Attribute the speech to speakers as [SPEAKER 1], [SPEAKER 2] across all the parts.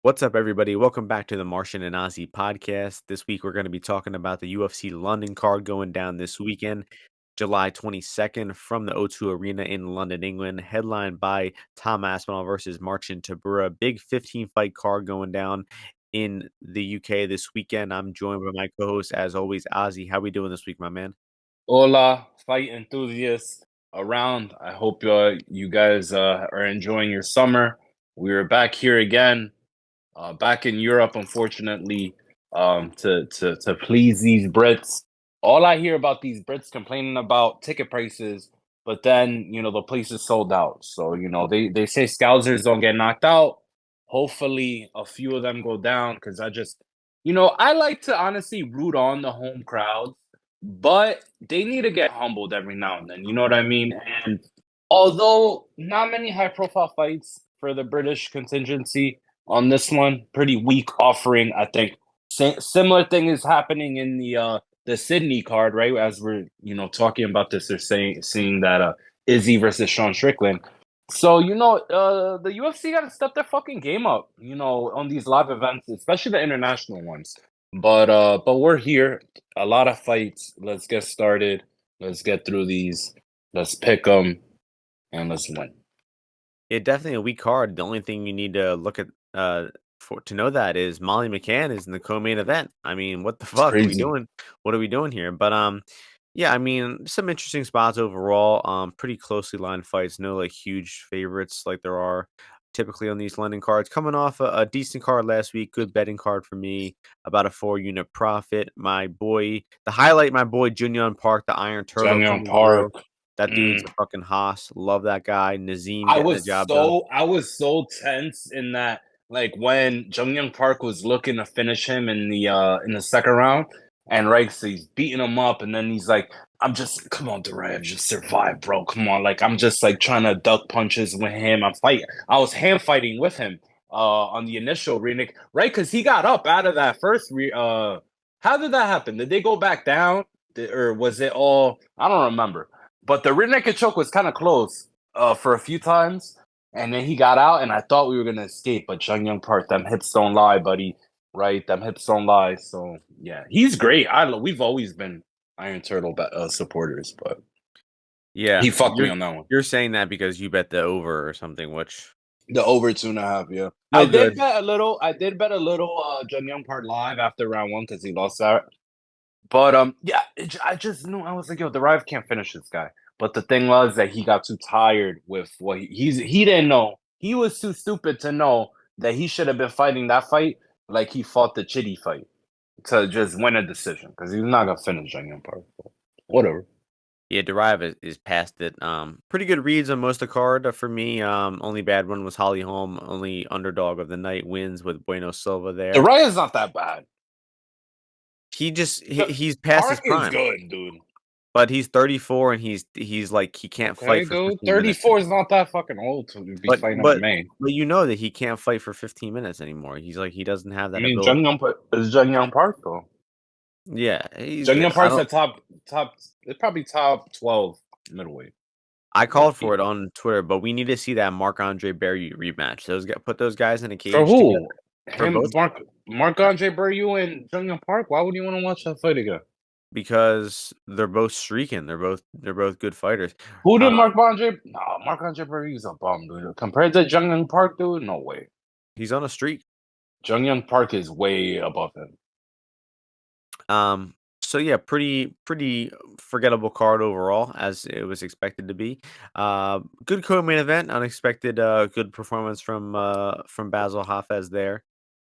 [SPEAKER 1] What's up, everybody? Welcome back to the Martian and Ozzy podcast. This week, we're going to be talking about the UFC London card going down this weekend, July 22nd, from the O2 Arena in London, England, headlined by Tom Aspinall versus Marcin Tybura. Big 15-fight card going down in the UK this weekend. I'm joined by my co-host, as always, Ozzy. How we doing this week, my man?
[SPEAKER 2] Hola, fight enthusiasts around. I hope you guys are enjoying your summer. We are back here again, back in Europe, unfortunately, to please these Brits. All I hear about these Brits complaining about ticket prices, but then the place is sold out. So they say Scousers don't get knocked out. Hopefully, a few of them go down because I like to honestly root on the home crowds, but they need to get humbled every now and then. You know what I mean? And although not many high profile fights for the British contingency on this one, pretty weak offering, I think. Similar thing is happening in the Sydney card, right? As we're talking about this, they're seeing that Izzy versus Sean Strickland. So the UFC got to step their fucking game up, on these live events, especially the international ones. But we're here. A lot of fights. Let's get started. Let's get through these. Let's pick them and let's win.
[SPEAKER 1] Yeah, definitely a weak card. The only thing you need to look at for to know that is Molly McCann is in the co-main event. I mean, what the
[SPEAKER 2] It's
[SPEAKER 1] fuck are we
[SPEAKER 2] crazy.
[SPEAKER 1] doing? What are we doing here? But yeah, I mean, some interesting spots overall. Pretty closely lined fights. No like huge favorites like there are typically on these London cards. Coming off a decent card last week, good betting card for me. About a 4 unit profit. My boy, the highlight, my boy Junyon Park, the Iron Turtle
[SPEAKER 2] Jungyoung
[SPEAKER 1] coming through.
[SPEAKER 2] Park.
[SPEAKER 1] That dude's
[SPEAKER 2] Mm.
[SPEAKER 1] a fucking hoss. Love that guy. Nazim getting the job done.
[SPEAKER 2] I was so tense in that, like, when Jungyoung Park was looking to finish him in the second round, and right, so he's beating him up, and then he's like, "I'm just come on, Duraev, just survive, bro. Come on." Like, I'm just like trying to duck punches with him. I was hand fighting with him on the initial Renick, right? Because he got up out of that first how did that happen? Did they go back down? Or was it all, I don't remember. But the rear naked choke was kind of close for a few times, and then he got out, and I thought we were gonna escape. But Jung Young Park, them hips don't lie, buddy. Right, them hips don't lie. So yeah, he's great. We've always been Iron Turtle supporters, but
[SPEAKER 1] Yeah,
[SPEAKER 2] he fucked me on that one.
[SPEAKER 1] you're saying that because you bet the over or something, which
[SPEAKER 2] The over 2.5, yeah.
[SPEAKER 1] no good.
[SPEAKER 2] I did bet a little Jung Young Park live after round one because he lost that. But yeah, I just knew, I was like, yo, the Rive can't finish this guy. But the thing was that he got too tired with what he didn't know. He was too stupid to know that he should have been fighting that fight like he fought the Chitty fight to just win a decision because he's not gonna finish Young Park. Whatever.
[SPEAKER 1] Yeah, Derive is past it. Pretty good reads on most of the card for me. Only bad one was Holly Holm. Only underdog of the night wins with Bueno Silva
[SPEAKER 2] The
[SPEAKER 1] there.
[SPEAKER 2] Riot is not that bad.
[SPEAKER 1] He's past his
[SPEAKER 2] Park is
[SPEAKER 1] prime,
[SPEAKER 2] good, dude.
[SPEAKER 1] but he's 34 and he's like he can't
[SPEAKER 2] Okay,
[SPEAKER 1] fight for
[SPEAKER 2] dude.
[SPEAKER 1] 15 minutes.
[SPEAKER 2] 34 is not that fucking old to be
[SPEAKER 1] But
[SPEAKER 2] fighting
[SPEAKER 1] but
[SPEAKER 2] MMA.
[SPEAKER 1] but you know that he can't fight for 15 minutes anymore. He's like he doesn't have
[SPEAKER 2] I
[SPEAKER 1] that
[SPEAKER 2] mean,
[SPEAKER 1] ability.
[SPEAKER 2] Jung Young Park though.
[SPEAKER 1] Yeah, he's
[SPEAKER 2] Jung
[SPEAKER 1] good.
[SPEAKER 2] Young Park's a top. It's probably top 12 middleweight.
[SPEAKER 1] I
[SPEAKER 2] Low
[SPEAKER 1] called for
[SPEAKER 2] key.
[SPEAKER 1] it on Twitter, but we need to see that Marc-Andre Barry rematch. Put those guys in a
[SPEAKER 2] For
[SPEAKER 1] cage together
[SPEAKER 2] who?
[SPEAKER 1] for both
[SPEAKER 2] Marc-Andre Barreu and Jungyoung Park. Why would you want to watch that fight again?
[SPEAKER 1] because they're both streaking. They're both good fighters.
[SPEAKER 2] Who
[SPEAKER 1] Uh,
[SPEAKER 2] did Marc-Andre? No, Marc-Andre Barreu's a bum, dude. Compared to Jungyoung Park, dude, no way.
[SPEAKER 1] he's on a streak.
[SPEAKER 2] Jungyoung Park is way above him.
[SPEAKER 1] So yeah, pretty forgettable card overall, as it was expected to be. Good co-main event, unexpected good performance from Basil Hafez there.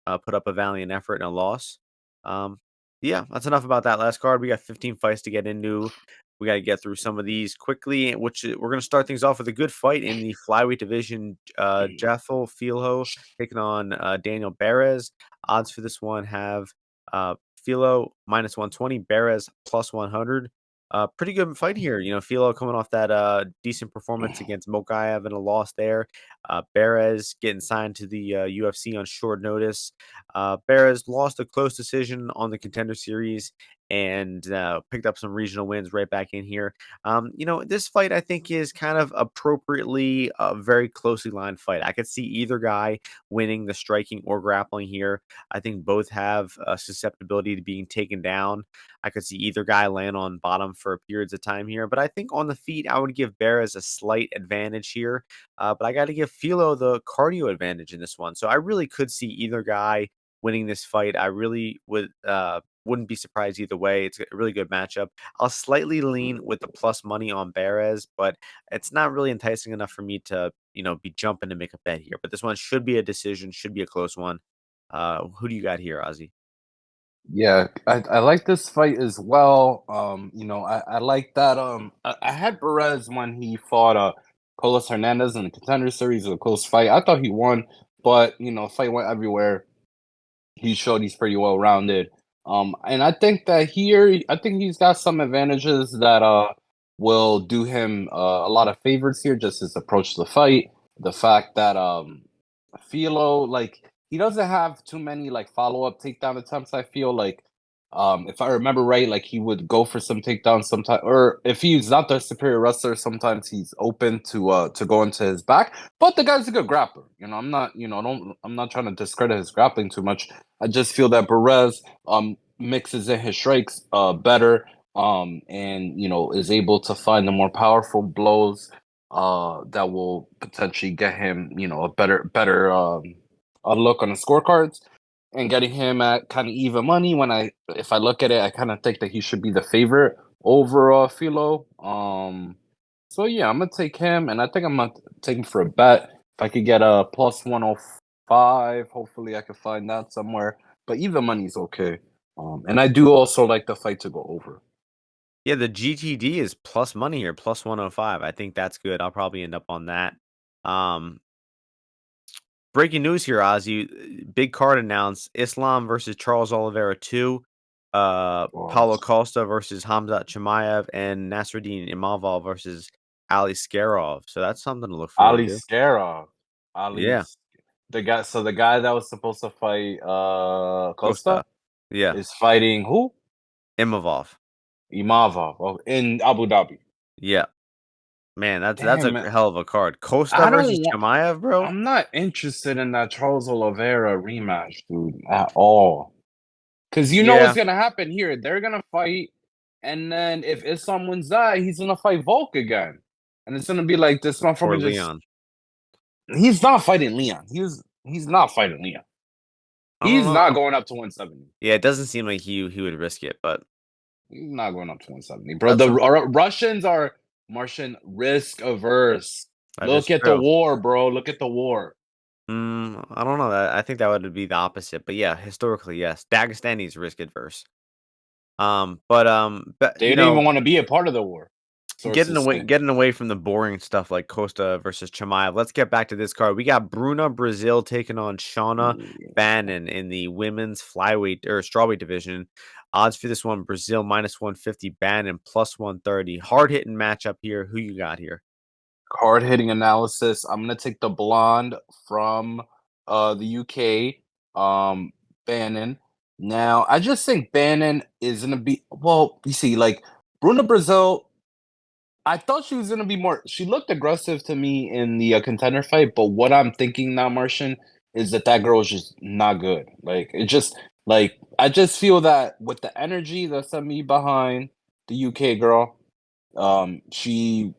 [SPEAKER 1] Put up a valiant effort and a loss. Um, yeah, that's enough about that last card. We got 15 fights to get into. We got to get through some of these quickly, we're going to start things off with a good fight in the flyweight division. Jeffel Filho taking on Daniel-Barez. Odds for this one have Filo -120, Barez +100. Pretty good fight here. You know, Filo coming off that decent performance against Mokaev and a loss there. Barez getting signed to the UFC on short notice. Barez lost a close decision on the Contender Series and picked up some regional wins right back in here. This fight I think is kind of appropriately a very closely lined fight. I could see either guy winning the striking or grappling here. I think both have a susceptibility to being taken down. I could see either guy land on bottom for periods of time here, but I think on the feet, I would give Barez a slight advantage here. But I got to give Filo the cardio advantage in this one. So I really could see either guy winning this fight. I really wouldn't be surprised either way. It's a really good matchup. I'll slightly lean with the plus money on Barez, but it's not really enticing enough for me to, be jumping to make a bet here. But this one should be a decision, should be a close one. Who do you got here, Ozzy?
[SPEAKER 2] Yeah, I like this fight as well. I like that. I had Perez when he fought Colas Hernandez in the Contender Series, a close fight. I thought he won, but fight went everywhere. He showed he's pretty well rounded. And I think that here, I think he's got some advantages that will do him a lot of favors here. Just his approach to the fight, the fact that Filo, like, he doesn't have too many like follow-up takedown attempts. I feel like if I remember right, like he would go for some takedowns sometimes, or if he's not the superior wrestler, sometimes he's open to go into his back. But the guy's a good grappler. I'm not, I'm not trying to discredit his grappling too much. I just feel that Perez mixes in his strikes better, and is able to find the more powerful blows that will potentially get him, a better a look on the scorecards, and getting him at kind of even money. If I look at it, I kind of think that he should be the favorite over Filo. So yeah, I'm gonna take him, and I think I'm gonna take him for a bet. If I could get a plus 105, hopefully I could find that somewhere. But even money's okay. And I do also like the fight to go over.
[SPEAKER 1] Yeah, the GTD is plus money here, plus 105. I think that's good. I'll probably end up on that. Um, Breaking news here, Ozzy. Big card announced: Islam versus Charles Oliveira 2, Paulo
[SPEAKER 2] Pause.
[SPEAKER 1] Costa versus Hamzat Chimaev, and Nasruddin Imavov versus Ali Skarov. So that's something to look forward
[SPEAKER 2] Ali
[SPEAKER 1] to.
[SPEAKER 2] Skarov. Ali,
[SPEAKER 1] Yeah,
[SPEAKER 2] the guy that was supposed to fight
[SPEAKER 1] Costa.
[SPEAKER 2] Costa
[SPEAKER 1] Yeah,
[SPEAKER 2] is fighting who?
[SPEAKER 1] Imavov.
[SPEAKER 2] Imavov, in Abu Dhabi.
[SPEAKER 1] Yeah, man, that's
[SPEAKER 2] Damn,
[SPEAKER 1] a
[SPEAKER 2] man.
[SPEAKER 1] hell of a card. Costa
[SPEAKER 2] I
[SPEAKER 1] versus
[SPEAKER 2] don't want.
[SPEAKER 1] Chimaev, bro.
[SPEAKER 2] I'm not interested in that Charles Oliveira rematch, dude, at all. Because you know what's
[SPEAKER 1] Yeah,
[SPEAKER 2] gonna happen here. They're gonna fight, and then if Islam wins that, he's gonna fight Volk again, and it's gonna be like this
[SPEAKER 1] or
[SPEAKER 2] motherfucker just.
[SPEAKER 1] Leon.
[SPEAKER 2] He's not fighting Leon. He's not fighting Leon.
[SPEAKER 1] I don't
[SPEAKER 2] He's
[SPEAKER 1] know.
[SPEAKER 2] not going up to 170.
[SPEAKER 1] Yeah, it doesn't seem like he would risk it, but
[SPEAKER 2] He's not going up to 170, bro.
[SPEAKER 1] that's
[SPEAKER 2] The
[SPEAKER 1] something.
[SPEAKER 2] Russians are Martian risk averse.
[SPEAKER 1] That is
[SPEAKER 2] Look at the
[SPEAKER 1] true.
[SPEAKER 2] war, bro. Look at the war.
[SPEAKER 1] I don't know that. I think that would be the opposite, but yeah, historically, yes. Dagestani's risk adverse. But
[SPEAKER 2] They didn't even want to be a part of the war. Sources say.
[SPEAKER 1] getting away from the boring stuff like Costa versus Chimaev. Let's get back to this card. We got Bruna Brazil taking on Shauna
[SPEAKER 2] Yeah.
[SPEAKER 1] Bannon in the women's flyweight or strawweight division. Odds for this one: Brazil minus 150, Bannon plus 130. Hard hitting matchup here. Who you got here?
[SPEAKER 2] Hard hitting analysis. I'm gonna take the blonde from the UK, Bannon. Now, I just think Bannon is gonna be well. You see, like Bruna Brazil, I thought she was gonna be more. She looked aggressive to me in the contender fight, but what I'm thinking now, Martian, is that girl is just not good. Like it just like I just feel that with the energy that's sent me behind the UK girl, she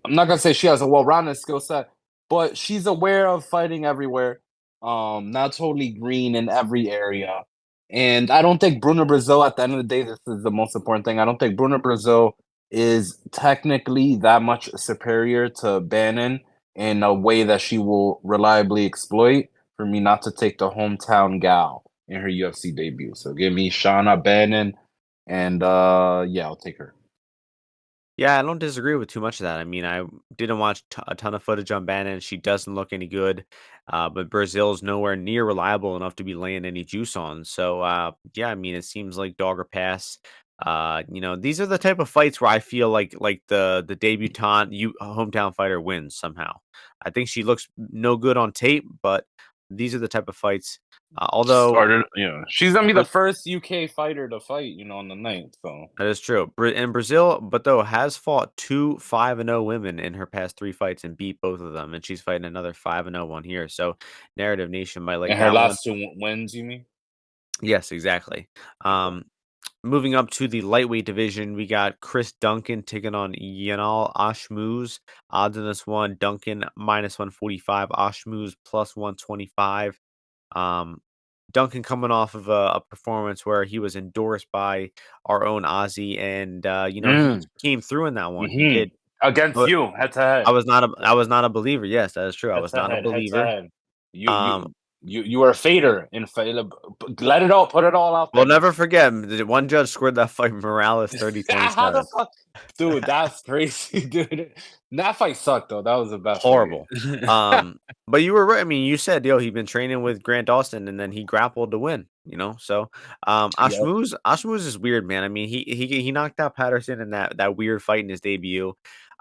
[SPEAKER 2] I'm not gonna say she has a well-rounded skill set, but she's aware of fighting everywhere. Not totally green in every area. And I don't think Bruno Brazil, at the end of the day, this is the most important thing. I don't think Bruno Brazil is technically that much superior to Bannon in a way that she will reliably exploit for me not to take the hometown gal in her UFC debut. So give me Shauna Bannon, and yeah, I'll take her.
[SPEAKER 1] Yeah, I don't disagree with too much of that. I mean, I didn't watch a ton of footage on Bannon. She doesn't look any good, but Brazil's nowhere near reliable enough to be laying any juice on. So, yeah, I mean, it seems like dog or pass. These are the type of fights where I feel like the debutante, you hometown fighter wins somehow. I think she looks no good on tape, but these are the type of fights. Although
[SPEAKER 2] Started, she's gonna be the
[SPEAKER 1] Bra-
[SPEAKER 2] first UK fighter to fight, on the night. So
[SPEAKER 1] that is true. And Brazil, but though has fought two 5-0 women in her past 3 fights and beat both of them, and she's fighting another 5-0 one here. So Narrative Nation might like
[SPEAKER 2] and her
[SPEAKER 1] that one.
[SPEAKER 2] last two wins, you mean?
[SPEAKER 1] Yes, exactly.
[SPEAKER 2] Okay.
[SPEAKER 1] Moving up to the lightweight division, we got Chris Duncan taking on Duncan-Ashmouz. Odds in this one: Duncan -145, Ashmouz +125. Um, Duncan coming off of a performance where he was endorsed by our own Ozzy, and he
[SPEAKER 2] Mm.
[SPEAKER 1] came through in that one. He
[SPEAKER 2] Hmm.
[SPEAKER 1] did,
[SPEAKER 2] Against
[SPEAKER 1] but
[SPEAKER 2] you, head to head.
[SPEAKER 1] I was not a believer. Yes, that is true. I
[SPEAKER 2] Head
[SPEAKER 1] was
[SPEAKER 2] to
[SPEAKER 1] not a
[SPEAKER 2] head, head to
[SPEAKER 1] believer.
[SPEAKER 2] head. You
[SPEAKER 1] Um,
[SPEAKER 2] you you were a fader in fight. Let it out, put it all out
[SPEAKER 1] we'll
[SPEAKER 2] there, man.
[SPEAKER 1] never forget the one judge scored that fight Morales 30
[SPEAKER 2] How the
[SPEAKER 1] 27.
[SPEAKER 2] fuck, dude? That's crazy, dude. That fight sucked though. That was the best fight.
[SPEAKER 1] Horrible. But you were right. I mean, you said, yo, he'd been training with Grant Dawson and then he grappled to win, So
[SPEAKER 2] Yep.
[SPEAKER 1] Ashmouz is weird, man. I mean, he knocked out Patterson in that weird fight in his debut.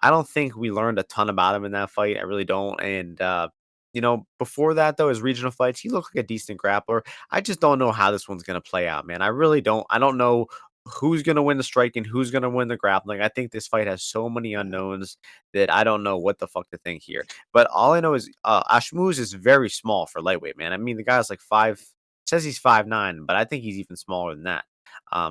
[SPEAKER 1] I don't think we learned a ton about him in that fight. I really don't. And before that though, his regional fights, he looked like a decent grappler. I just don't know how this one's gonna play out, man. I really don't. I don't know who's gonna win the striking, who's gonna win the grappling. I think this fight has so many unknowns that I don't know what the fuck to think here. But all I know is Ashmouz is very small for lightweight, man. I mean, the guy's like says he's 5'9", but I think he's even smaller than that.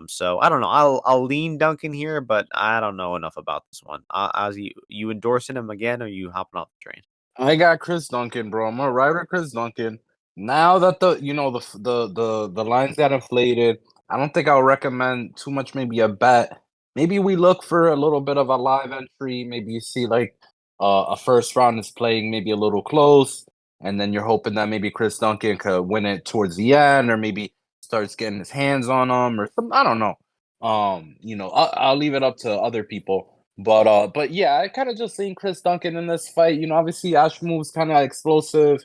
[SPEAKER 1] So I don't know. I'll lean Duncan here, but I don't know enough about this one. Ozzy, you endorsing him again, or you hopping off the train?
[SPEAKER 2] I got Chris Duncan, bro. I'm gonna ride with Chris Duncan. Now that the lines got inflated, I don't think I'll recommend too much. Maybe a bet. Maybe we look for a little bit of a live entry. Maybe you see like a first round is playing maybe a little close, and then you're hoping that maybe Chris Duncan could win it towards the end, or maybe starts getting his hands on him, or some. I don't know. I'll leave it up to other people. But yeah, I kind of just seen Chris Duncan in this fight. Obviously Ash moves kind of explosive,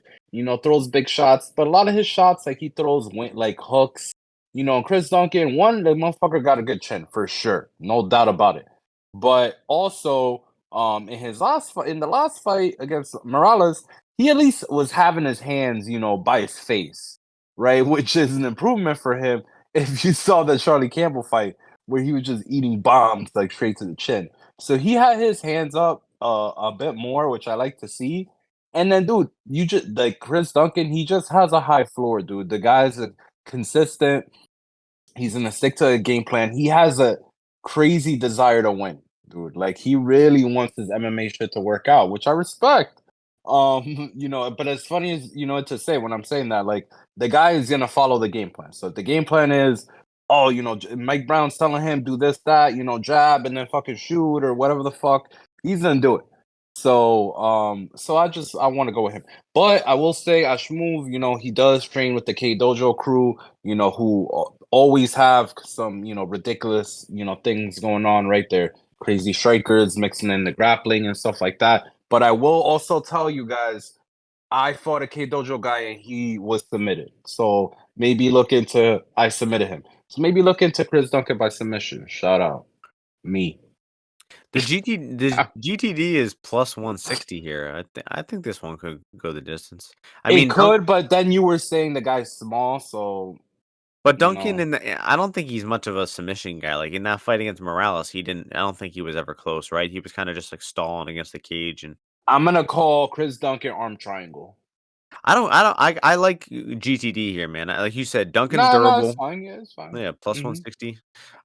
[SPEAKER 2] throws big shots, but a lot of his shots, like he throws like hooks. Chris Duncan, one, the motherfucker got a good chin for sure, no doubt about it. But also, in the last fight against Morales, he at least was having his hands, by his face, right? Which is an improvement for him. If you saw the Charlie Campbell fight where he was just eating bombs like straight to the chin. So he had his hands up a bit more, which I like to see. And then, dude, you just like Chris Duncan, he just has a high floor, dude. The guy's consistent. He's gonna stick to a game plan. He has a crazy desire to win, dude. Like he really wants his MMA shit to work out, which I respect. But as funny as to say when I'm saying that, like the guy is gonna follow the game plan. So if the game plan is, oh, Mike Brown's telling him do this, that, jab and then fucking shoot or whatever the fuck, he's gonna do it. So I want to go with him. But I will say Ashmove, he does train with the K Dojo crew, who always have some, ridiculous, things going on right there. Crazy strikers mixing in the grappling and stuff like that. But I will also tell you guys, I fought a K Dojo guy and he was submitted. So maybe I submitted him. So maybe look into Chris Duncan by submission. Shout out. Me.
[SPEAKER 1] The GTD is +160 here. I think this one could go the distance. I
[SPEAKER 2] It
[SPEAKER 1] mean,
[SPEAKER 2] could, but then you were saying the guy's small, so
[SPEAKER 1] But
[SPEAKER 2] you
[SPEAKER 1] Duncan
[SPEAKER 2] know.
[SPEAKER 1] I don't think he's much of a submission guy. Like in that fight against Morales, I don't think he was ever close, right? He was kind of just like stalling against the cage, and
[SPEAKER 2] I'm gonna call Chris Duncan arm triangle.
[SPEAKER 1] I like GTD here, man. Like you said, Duncan's
[SPEAKER 2] No, no, it's
[SPEAKER 1] durable.
[SPEAKER 2] fine. Yeah, it's fine.
[SPEAKER 1] Yeah, plus
[SPEAKER 2] Hmm.
[SPEAKER 1] 160.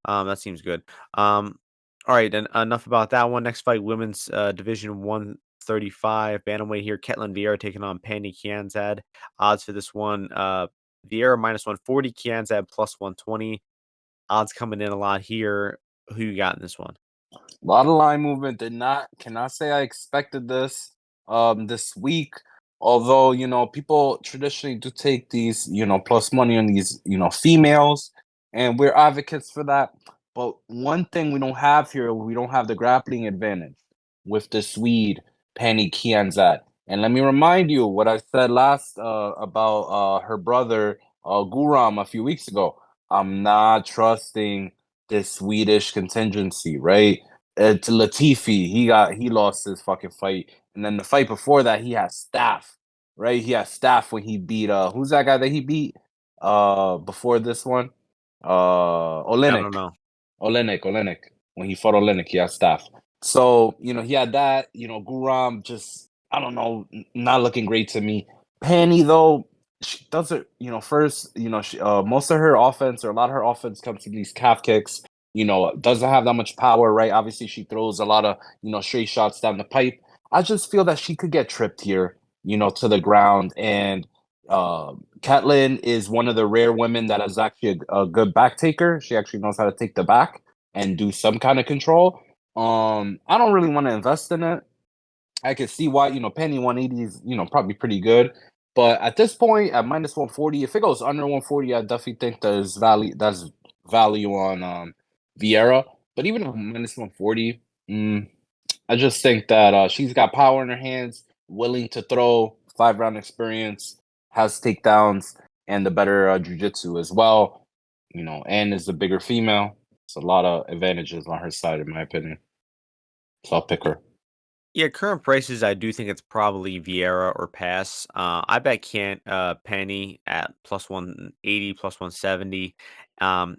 [SPEAKER 1] That seems good. All right, and enough about that one. Next fight, women's division 135 bantamweight here. Ketlin Vieira taking on Pani-Kianzad. Odds for this one, Vieira -140, Kianzad +120. Odds coming in a lot here. Who you got in this one?
[SPEAKER 2] A lot of line movement. Cannot say I expected this week. Although, people traditionally do take these, plus money on these, females, and we're advocates for that. But one thing we don't have here, we don't have the grappling advantage with the Swede, Penny Kianzad. And let me remind you what I said last about her brother Guram a few weeks ago. I'm not trusting this Swedish contingency, right? To Latifi, he lost his fucking fight, and then the fight before that, he had Staff. right? He had staff when he beat who's that guy that he beat before this one?
[SPEAKER 1] I don't
[SPEAKER 2] Olenek.
[SPEAKER 1] know.
[SPEAKER 2] Olenek. When he fought Olenek, he had staff. So, he had that, Guram just I don't know, not looking great to me. Penny though, she does it, first, most of her offense or a lot of her offense comes to these calf kicks, doesn't have that much power, right? Obviously, she throws a lot of, straight shots down the pipe. I just feel that she could get tripped here, to the ground. And Catlin is one of the rare women that is actually a good back taker. She actually knows how to take the back and do some kind of control. I don't really want to invest in it. I could see why, Penny 180 is, probably pretty good. But at this point, at minus 140, if it goes under 140, I definitely think there's value on Vieira. But even at minus 140, I just think that she's got power in her hands, willing to throw, 5 round experience, has takedowns, and the better jujitsu as well. And is the bigger female. It's a lot of advantages on her side, in my opinion. So I'll pick her.
[SPEAKER 1] Yeah, current prices, I do think it's probably Vieira or pass. I bet can't Penny at plus 180, plus 170. And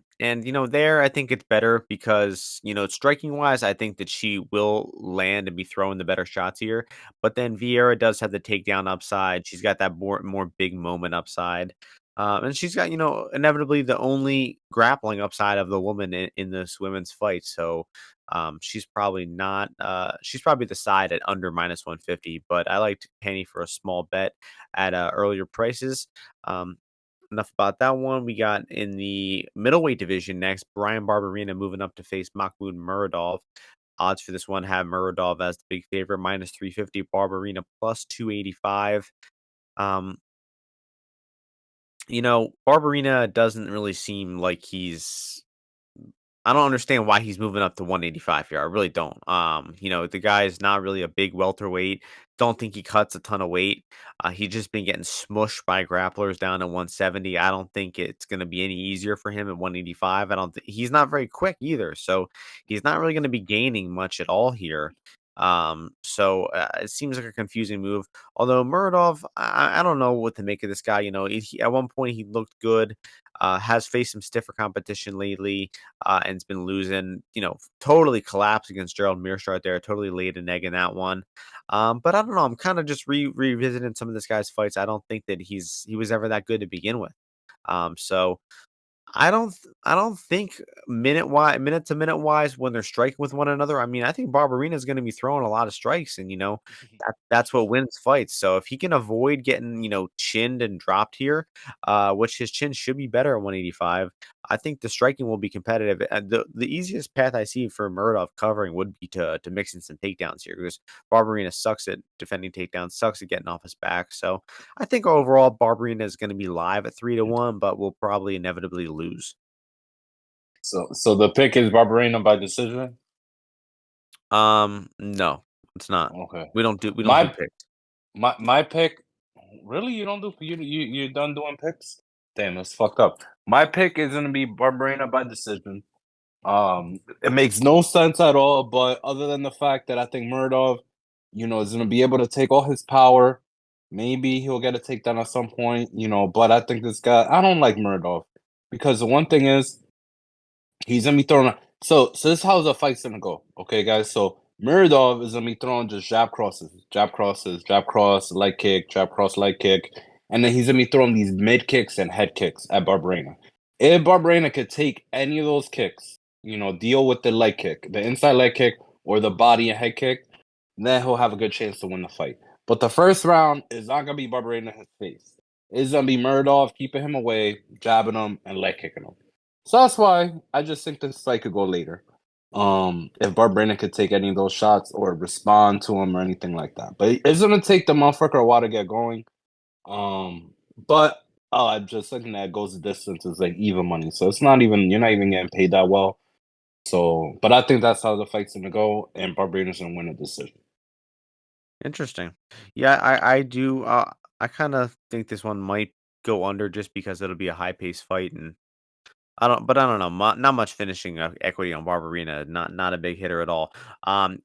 [SPEAKER 1] there I think it's better because, striking wise, I think that she will land and be throwing the better shots here. But then Vieira does have the takedown upside. She's got that more big moment upside. And she's got, inevitably the only grappling upside of the woman in this women's fight. So she's probably not. She's probably the side at under minus 150, but I liked Penny for a small bet at earlier prices. Um, Enough about that one. We got in the middleweight division next. Brian Barberena moving up to face Mahmoud Muradov. Odds for this one have Muradov as the big favorite, minus 350. Barberena plus 285. Um, Barberena doesn't really seem like he's I don't understand why he's moving up to 185 here. I really don't. The guy is not really a big welterweight. Don't think he cuts a ton of weight. He's just been getting smushed by grapplers down to 170. I don't think it's going to be any easier for him at 185. I don't think he's not very quick either. So he's not really going to be gaining much at all here. So it seems like a confusing move. Although Muradov, I don't know what to make of this guy. At one point he looked good. Has faced some stiffer competition lately and it's been losing, totally collapsed against Gerald Mearshart there, totally laid an egg in that one. But I don't know. I'm kind of just revisiting some of this guy's fights. I don't think that he was ever that good to begin with. So I don't think minute to minute wise when they're striking with one another. I mean, I think Barberena is going to be throwing a lot of strikes, and that's what wins fights. So if he can avoid getting chinned and dropped here, which his chin should be better at 185, I think the striking will be competitive. And the easiest path I see for Muradov covering would be to mix in some takedowns here because Barberena sucks at defending takedowns, sucks at getting off his back. So I think overall Barberena is going to be live at 3-1, but will probably inevitably lose.
[SPEAKER 2] So the pick is Barberena by decision.
[SPEAKER 1] No, it's not.
[SPEAKER 2] Okay.
[SPEAKER 1] We don't do
[SPEAKER 2] My
[SPEAKER 1] picks.
[SPEAKER 2] my pick. Really, you don't do you done doing picks? Damn, that's fucked up. My pick is gonna be Barberena by decision. It makes no sense at all, but other than the fact that I think Muradov, is gonna be able to take all his power. Maybe he'll get a takedown at some point, but I think this guy I don't like Muradov because the one thing is he's gonna be throwing. So this is how the fight's gonna go. Okay, guys. So Muradov is gonna be throwing just jab crosses, jab cross, leg kick, jab cross, leg kick, and then he's gonna be throwing these mid kicks and head kicks at Barberena. If Barberena could take any of those kicks, deal with the leg kick, the inside leg kick, or the body and head kick, then he'll have a good chance to win the fight. But the first round is not gonna be Barberena in his face. It's gonna be Muradov keeping him away, jabbing him, and leg kicking him. So that's why I just think this fight could go later. If Barberena could take any of those shots or respond to him or anything like that. But it's gonna take the motherfucker a while to get going. But I'm just thinking that it goes the distance is like even money. So it's not even you're not even getting paid that well. So but I think that's how the fight's gonna go and Barberena's gonna win a decision.
[SPEAKER 1] Interesting. Yeah, I do. I kind of think this one might go under just because it'll be a high paced fight, and I don't know, not much finishing equity on Barberena. Not a big hitter at all. And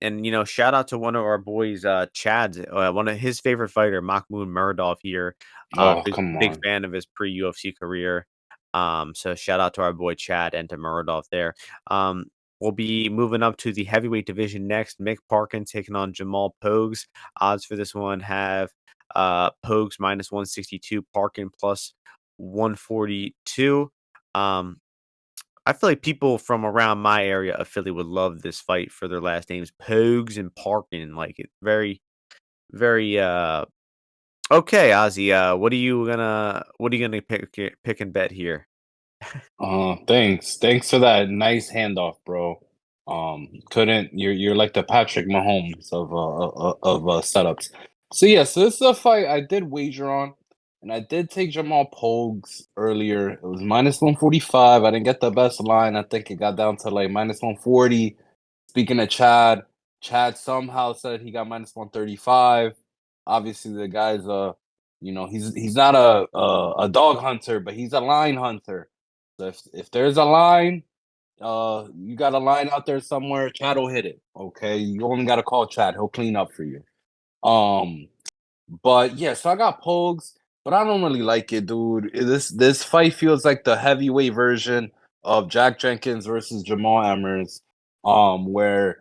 [SPEAKER 1] shout out to one of our boys, Chad's one of his favorite fighter, Mahmoud-Muradov here.
[SPEAKER 2] Oh, come
[SPEAKER 1] Big
[SPEAKER 2] on.
[SPEAKER 1] fan of his pre UFC career. So shout out to our boy Chad and to Muradov there. We'll be moving up to the heavyweight division next. Mick Parkin taking on Jamal Pogues. Odds for this one have Pogues minus 162, Parkin plus 142. Um, I feel like people from around my area of Philly would love this fight for their last names, Pogues and Parkin. Like it very, very okay, Ozzy. What are you gonna pick and bet here?
[SPEAKER 2] Thanks for that nice handoff, bro. Couldn't you're like the Patrick Mahomes of setups. So yeah, so this is a fight I did wager on, and I did take Jamal Pogues earlier. It was minus 145. I didn't get the best line. I think it got down to like minus 140. Speaking of Chad, Chad somehow said he got minus 135. Obviously, the guy's he's not a dog hunter, but he's a line hunter. So if there's a line, you got a line out there somewhere, Chad will hit it. Okay, you only got to call Chad; he'll clean up for you. Um, but yeah, so I got Pogues, but I don't really like it, dude. This fight feels like the heavyweight version of Jack Jenkins versus Jamal Emmers, where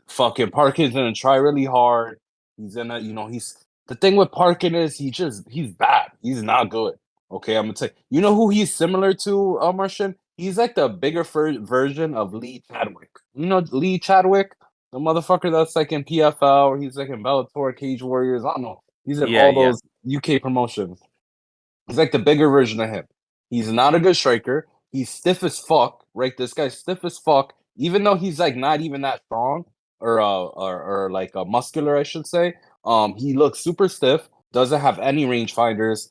[SPEAKER 2] fucking Parkin's gonna try really hard. He's gonna, he's the thing with Parkin is he's bad. He's not good. Okay, I'm gonna tell you. You know who he's similar to, Martian? He's like the bigger version of Lee Chadwick. You know Lee Chadwick, the motherfucker that's like in PFL, or he's like in Bellator, Cage Warriors. I don't know. He's in
[SPEAKER 1] Yeah,
[SPEAKER 2] all
[SPEAKER 1] yeah,
[SPEAKER 2] those UK promotions. He's like the bigger version of him. He's not a good striker. He's stiff as fuck, right? This guy's stiff as fuck, even though he's like not even that strong or like muscular, I should say. He looks super stiff. Doesn't have any rangefinders.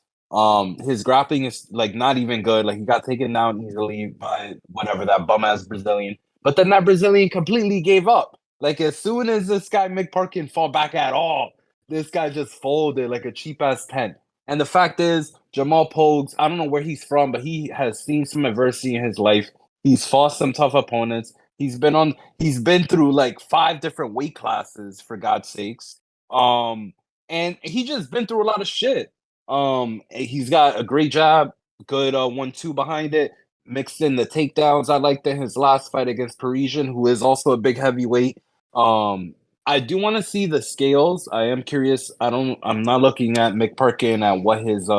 [SPEAKER 2] His grappling is like not even good. Like he got taken down easily by whatever that bum ass Brazilian. But then that Brazilian completely gave up. Like as soon as this guy Mick Parkin fall back at all, this guy just folded like a cheap ass tent. And the fact is, Jamal Pogues, I don't know where he's from, but he has seen some adversity in his life. He's fought some tough opponents. He's been through like 5 different weight classes, for God's sakes. Um, and he just been through a lot of shit. He's got a great job, good 1-2 behind it, mixed in the takedowns. I liked in his last fight against Parisian, who is also a big heavyweight. Um, I do want to see the scales. I am curious. I'm not looking at Mick Parkin at what his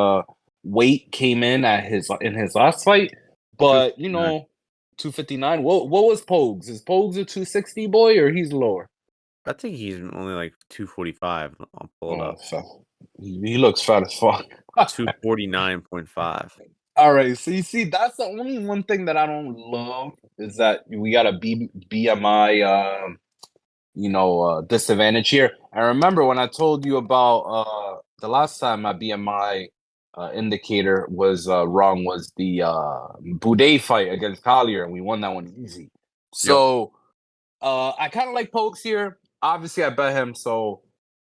[SPEAKER 2] weight came in at his last fight, but
[SPEAKER 1] 259.
[SPEAKER 2] 259. What was Pogues? Is Pogues a 260 boy or he's lower?
[SPEAKER 1] I think he's only like 245. I'll pull it
[SPEAKER 2] Oh,
[SPEAKER 1] up.
[SPEAKER 2] so he looks fat as fuck.
[SPEAKER 1] 249.5.
[SPEAKER 2] All right, so you see, that's the only one thing that I don't love is that we got a BMI disadvantage here. I remember when I told you about the last time my BMI indicator was wrong was the Boudet fight against Collier, and we won that one easy.
[SPEAKER 1] Yep.
[SPEAKER 2] So I kind of like Pokes here. Obviously, I bet him,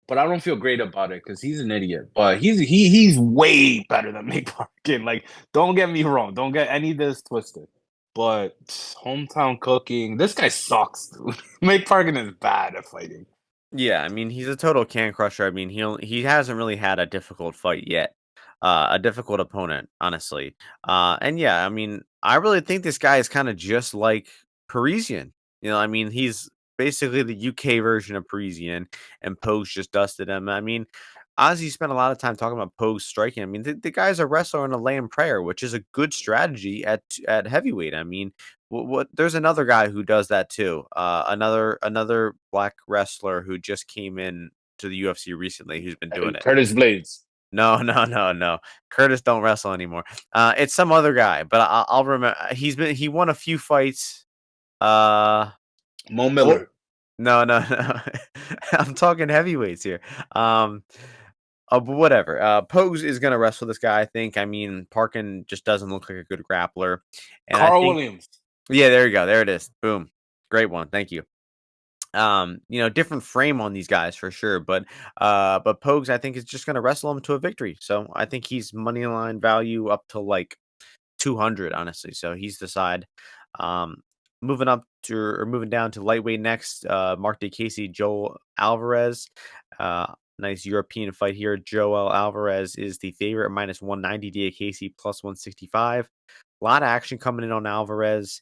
[SPEAKER 2] but I don't feel great about it because he's an idiot. But he's way better than Mick Parkin. Like, don't get me wrong. Don't get any of this twisted. But hometown cooking, this guy sucks, dude. Mick Parkin is bad at fighting.
[SPEAKER 1] Yeah, I mean, he's a total can crusher. I mean, he hasn't really had a difficult fight yet. A difficult opponent, honestly. And yeah, I mean, I really think this guy is kind of just like Parisian. I mean, he's basically the UK version of Parisian, and Pogues just dusted him. I mean, Ozzy spent a lot of time talking about Pogues striking. I mean, the guy's a wrestler and a lay in prayer, which is a good strategy at heavyweight. I mean, what there's another guy who does that too. Another black wrestler who just came in to the UFC recently who's been doing it.
[SPEAKER 2] Curtis Blades.
[SPEAKER 1] No, no, no, no. Curtis don't wrestle anymore. It's some other guy, but I'll remember. He won a few fights. Uh,
[SPEAKER 2] Mo
[SPEAKER 1] oh,
[SPEAKER 2] Miller.
[SPEAKER 1] no, no, no. I'm talking heavyweights here. Um, but whatever. Pose is gonna wrestle this guy. I think. I mean, Parkin just doesn't look like a good grappler, and I
[SPEAKER 2] Carl
[SPEAKER 1] think.
[SPEAKER 2] Williams.
[SPEAKER 1] Yeah, there you go. There it is. Boom. Great one. Thank you. Different frame on these guys for sure, but Pogues I think is just gonna wrestle him to a victory. So I think he's money line value up to like 200, honestly. So he's the side. Um, moving down to lightweight next, Mark Diakiese, Joel Alvarez. Nice European fight here. Joel Alvarez is the favorite at minus 190, Diakiese plus 165. A lot of action coming in on Alvarez.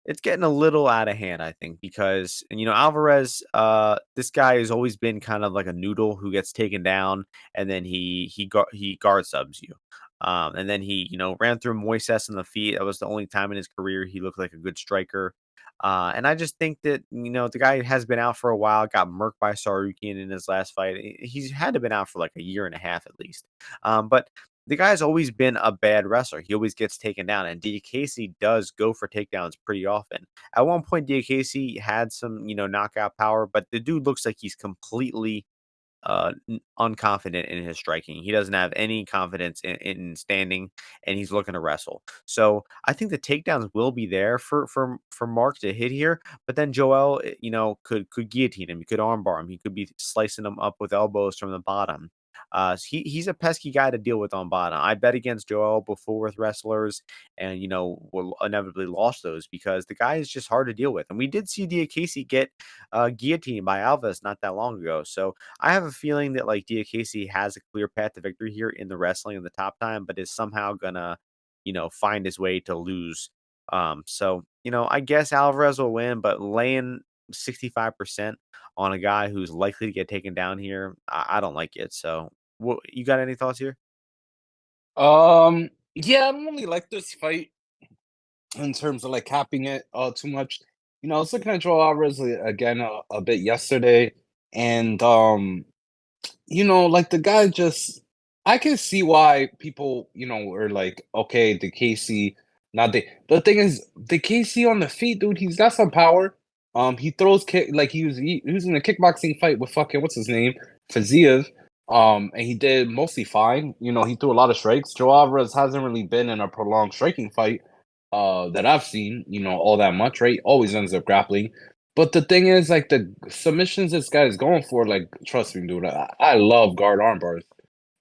[SPEAKER 1] It's getting a little out of hand, I think, because Alvarez, this guy has always been kind of like a noodle who gets taken down and then he guard subs you. And then he, ran through Moises in the feet. That was the only time in his career he looked like a good striker. And I just think that, the guy has been out for a while, got murked by Sarukian in his last fight. He's had to been out for like a year and a half at least. But the guy's always been a bad wrestler. He always gets taken down, and Diakiese does go for takedowns pretty often. At one point, Diakiese had some, knockout power, but the dude looks like he's completely unconfident in his striking. He doesn't have any confidence in standing, and he's looking to wrestle. So I think the takedowns will be there for Mark to hit here. But then Joel, could guillotine him. He could armbar him. He could be slicing him up with elbows from the bottom. He's a pesky guy to deal with on bottom. I bet against Joel before with wrestlers, and will inevitably lost those because the guy is just hard to deal with. And we did see Diakiese get guillotined by Alves not that long ago. So I have a feeling that like Diakiese has a clear path to victory here in the wrestling in the top time, but is somehow gonna, find his way to lose. So I guess Alvarez will win, but laying 65% on a guy who's likely to get taken down here, I don't like it. So, what you got any thoughts here?
[SPEAKER 2] Yeah, I don't really like this fight in terms of like capping it too much. I was looking at Joe Alvarez again a bit yesterday, and like the guy just I can see why people, were like, okay, the Casey, not the thing is the Casey on the feet, dude, he's got some power. He throws kick like he was in a kickboxing fight with fucking what's his name? Faziev. And he did mostly fine. He threw a lot of strikes. Joe Alvarez hasn't really been in a prolonged striking fight that I've seen, all that much, right? Always ends up grappling. But the thing is, like the submissions this guy is going for, like, trust me, dude, I love guard armbars.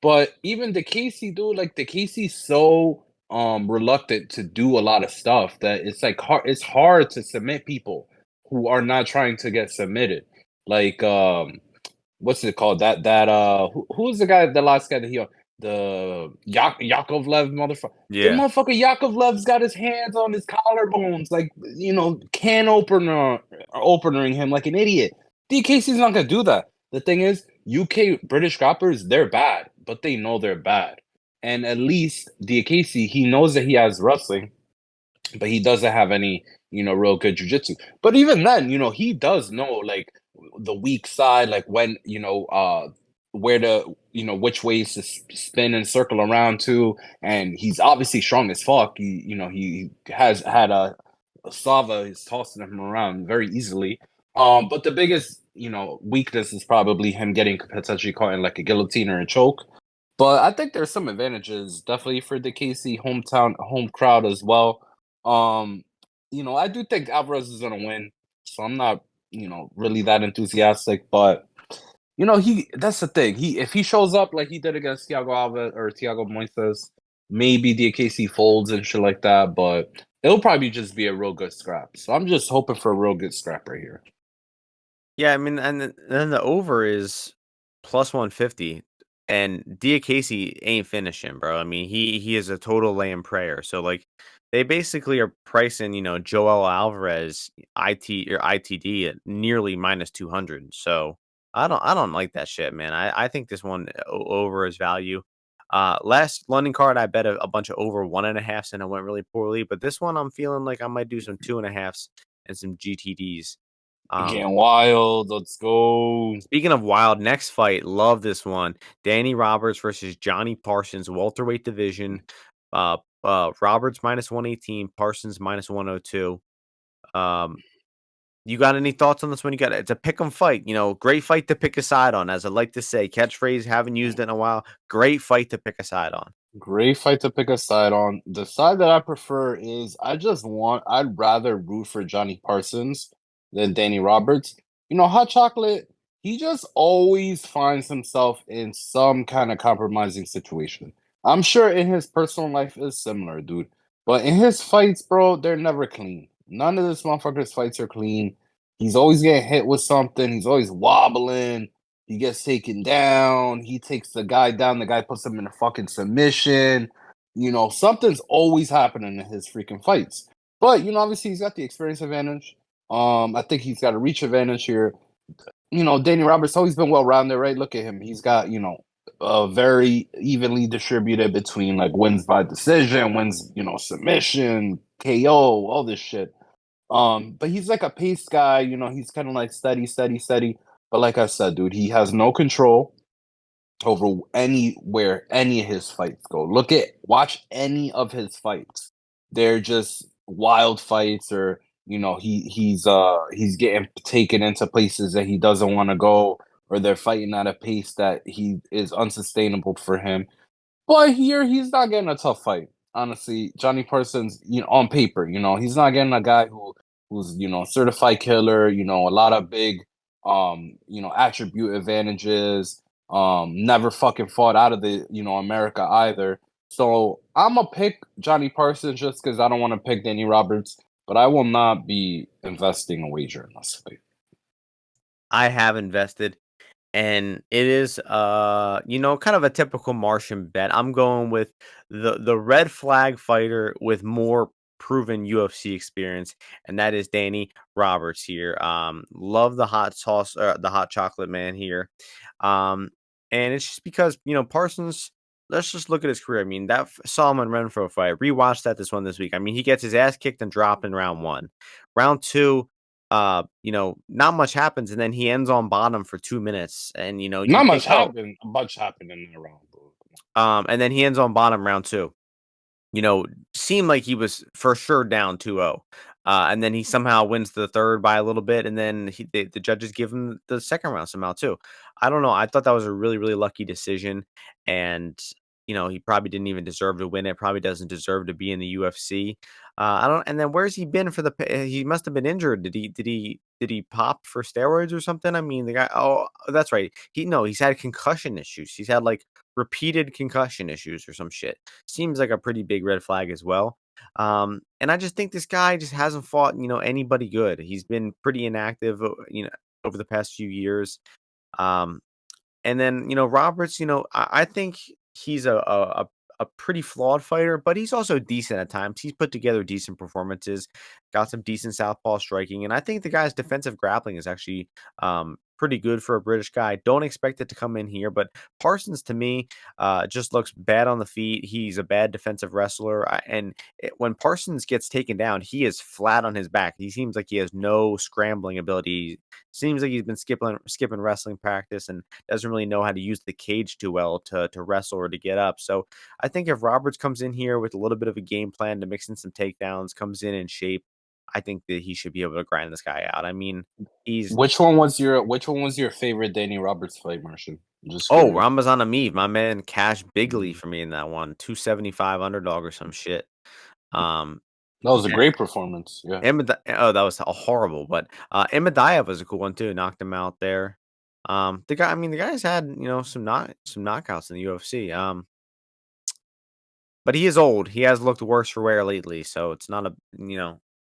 [SPEAKER 2] But even the Casey, dude, like the Casey's so reluctant to do a lot of stuff that it's like it's hard to submit people who are not trying to get submitted. Like what's it called? Who's the guy, the last guy that he the Yakovlev motherfucker. The
[SPEAKER 1] Yeah.
[SPEAKER 2] motherfucker Yakovlev's got his hands on his collarbones, like can openering him like an idiot. DKC's not gonna do that. The thing is, UK British grappers, they're bad, but they know they're bad. And at least DKC, he knows that he has wrestling, but he doesn't have any, real good jujitsu. But even then, he does know like the weak side, like when, where to, which ways to spin and circle around to. And he's obviously strong as fuck. He has had a Sava is tossing him around very easily. But the biggest, weakness is probably him getting potentially caught in like a guillotine or a choke. But I think there's some advantages definitely for the KC home crowd as well. Um, I do think Alvarez is gonna win, so I'm not, really that enthusiastic. But he that's the thing. If he shows up like he did against Thiago Alves or Thiago Moises, maybe the KC folds and shit like that. But it'll probably just be a real good scrap. So I'm just hoping for a real good scrap right here.
[SPEAKER 1] Yeah, I mean, and then the over is plus 150, and Diakiese ain't finishing, bro. I mean, he is a total lay in prayer. So like, they basically are pricing, Joel Alvarez IT or ITD at nearly minus 200. So I don't like that shit, man. I think this one over is value. Last London card, I bet a bunch of over 1.5s, and it went really poorly. But this one, I'm feeling like I might do some 2.5s and some GTDs. Um,
[SPEAKER 2] Getting wild. Let's go.
[SPEAKER 1] Speaking of wild, next fight, love this one. Danny Roberts versus Johnny Parsons, welterweight division. Roberts minus 118, Parsons minus 102. You got any thoughts on this one? It's a pick 'em fight. Great fight to pick a side on, as I like to say. Catchphrase, haven't used it in a while. Great fight to pick a side on.
[SPEAKER 2] Great fight to pick a side on. The side that I prefer is I'd rather root for Johnny Parsons than Danny Roberts. Hot Chocolate, he just always finds himself in some kind of compromising situation. I'm sure in his personal life is similar, dude. But in his fights, bro, they're never clean. None of this motherfucker's fights are clean. He's always getting hit with something. He's always wobbling. He gets taken down. He takes the guy down. The guy puts him in a fucking submission. Something's always happening in his freaking fights. But obviously he's got the experience advantage. I think he's got a reach advantage here. Danny Roberts always been well rounded, right? Look at him. He's got, very evenly distributed between like wins by decision, wins, submission, KO, all this shit. But he's like a pace guy, he's kind of like steady, steady, steady. But like I said, dude, he has no control over anywhere any of his fights go. Watch any of his fights. They're just wild fights, or he's getting taken into places that he doesn't want to go, or they're fighting at a pace that he is unsustainable for him. But here he's not getting a tough fight. Honestly, Johnny Parsons, on paper, he's not getting a guy who's certified killer, a lot of big attribute advantages, never fucking fought out of the, America either. So I'm gonna pick Johnny Parsons just because I don't want to pick Danny Roberts, but I will not be investing a wager in this fight.
[SPEAKER 1] I have invested, and it is, kind of a typical Martian bet. I'm going with the red flag fighter with more proven UFC experience, and that is Danny Roberts here. Love the hot sauce, the hot chocolate man here. Um, and it's just because, Parsons. Let's just look at his career. I mean, that Solomon Renfro fight. Rewatched this week. I mean, he gets his ass kicked and dropped in round one. Round two, not much happens, and then he ends on bottom for 2 minutes, and, you
[SPEAKER 2] Not
[SPEAKER 1] think,
[SPEAKER 2] much
[SPEAKER 1] "Oh,"
[SPEAKER 2] happened. Much happened in that round, bro.
[SPEAKER 1] and then he ends on bottom round 2. You know, seemed like he was for sure down 2-0, and then he somehow wins the 3rd by a little bit, and then the judges give him the 2nd round somehow too. I don't know, I thought that was a really, really lucky decision, and, he probably didn't even deserve to win it, probably doesn't deserve to be in the UFC. I don't and then where's he been for he must have been injured. Did he pop for steroids or something? I mean, the guy, oh, that's right. He's had concussion issues. He's had, like, repeated concussion issues or some shit. Seems like a pretty big red flag as well. And I just think this guy just hasn't fought, anybody good. He's been pretty inactive, over the past few years. Um, and then, Roberts, I think he's a pretty flawed fighter, but he's also decent at times. He's put together decent performances, got some decent southpaw striking, and I think the guy's defensive grappling is actually pretty good for a British guy. Don't expect it to come in here, but Parsons to me just looks bad on the feet. He's a bad defensive wrestler, and when Parsons gets taken down, he is flat on his back. He seems like he has no scrambling ability. Seems like he's been skipping wrestling practice and doesn't really know how to use the cage too well to wrestle or to get up. So I think if Roberts comes in here with a little bit of a game plan to mix in some takedowns, comes in shape, I think that he should be able to grind this guy out. I mean, he's
[SPEAKER 2] Which one was your favorite Danny Roberts fight, Martian? I'm just
[SPEAKER 1] oh,
[SPEAKER 2] curious.
[SPEAKER 1] Ramazan Ameev, my man Cash Bigley
[SPEAKER 2] Mm.
[SPEAKER 1] for me in that one, 275 underdog or some shit. Um,
[SPEAKER 2] That was a
[SPEAKER 1] yeah,
[SPEAKER 2] great performance. Yeah.
[SPEAKER 1] Oh, that was a horrible, but Imadaev was a cool one too. Knocked him out there. The guy's had some knockouts in the UFC. But he is old. He has looked worse for wear lately, so it's not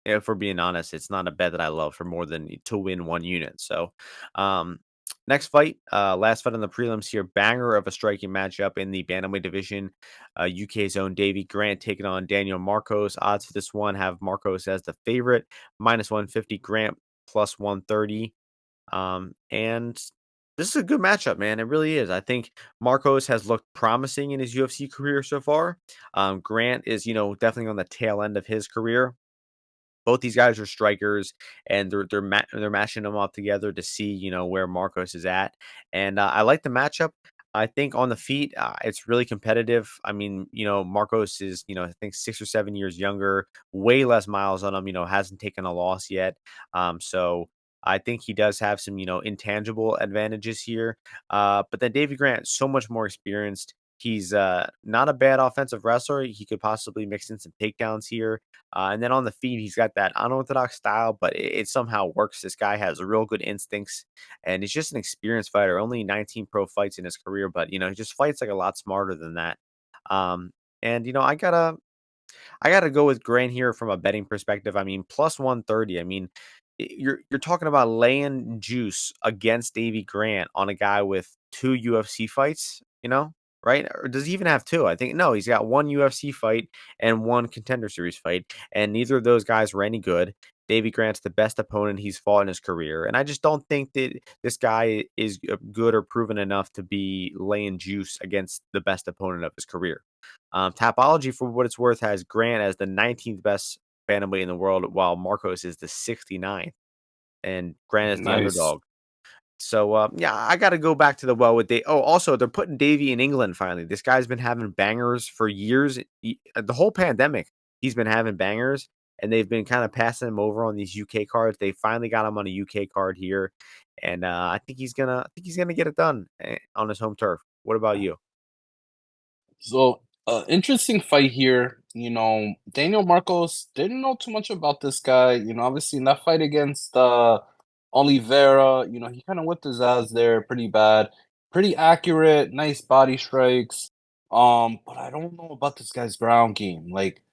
[SPEAKER 1] if we're being honest, it's not a bet that I love for more than to win 1 unit. So, um, next fight, last fight on the prelims here, banger of a striking matchup in the bantamweight division. UK's own Davy Grant taking on Daniel Marcos. Odds for this one have Marcos as the favorite, -150, Grant +130. And this is a good matchup, man. It really is. I think Marcos has looked promising in his UFC career so far. Grant is, definitely on the tail end of his career. Both these guys are strikers, and they're matching them up together to see where Marcos is at. And I like the matchup. I think on the feet, it's really competitive. I mean, Marcos is I think 6 or 7 years younger, way less miles on him. Hasn't taken a loss yet. So I think he does have some intangible advantages here. But then Davy Grant, so much more experienced. He's not a bad offensive wrestler. He could possibly mix in some takedowns here. And then on the feet, he's got that unorthodox style, but it somehow works. This guy has real good instincts, and he's just an experienced fighter. Only 19 pro fights in his career, but he just fights like a lot smarter than that. Um, and I gotta. I gotta go with Grant here from a betting perspective. I mean, plus 130. I mean, you're talking about laying juice against Davy Grant on a guy with 2 UFC fights, right? Or does he even have 2? I think no, he's got 1 UFC fight and 1 Contender Series fight, and neither of those guys were any good. Davy Grant's the best opponent he's fought in his career, and I just don't think that this guy is good or proven enough to be laying juice against the best opponent of his career. Tapology, for what it's worth, has Grant as the 19th best bantamweight in the world, while Marcos is the 69th, and Grant is the
[SPEAKER 2] Nice.
[SPEAKER 1] underdog. So, yeah, I got to go back to the well with Oh, also, they're putting Davey in England finally. This guy's been having bangers for years. The whole pandemic, he's been having bangers, and they've been kind of passing him over on these UK cards. They finally got him on a UK card here, and I think he's gonna get it done on his home turf. What about you?
[SPEAKER 2] So, interesting fight here. Daniel Marcos didn't know too much about this guy. Obviously in that fight against Oliveira, he kind of whipped his ass there pretty bad. Pretty accurate, nice body strikes. But I don't know about this guy's ground game. Like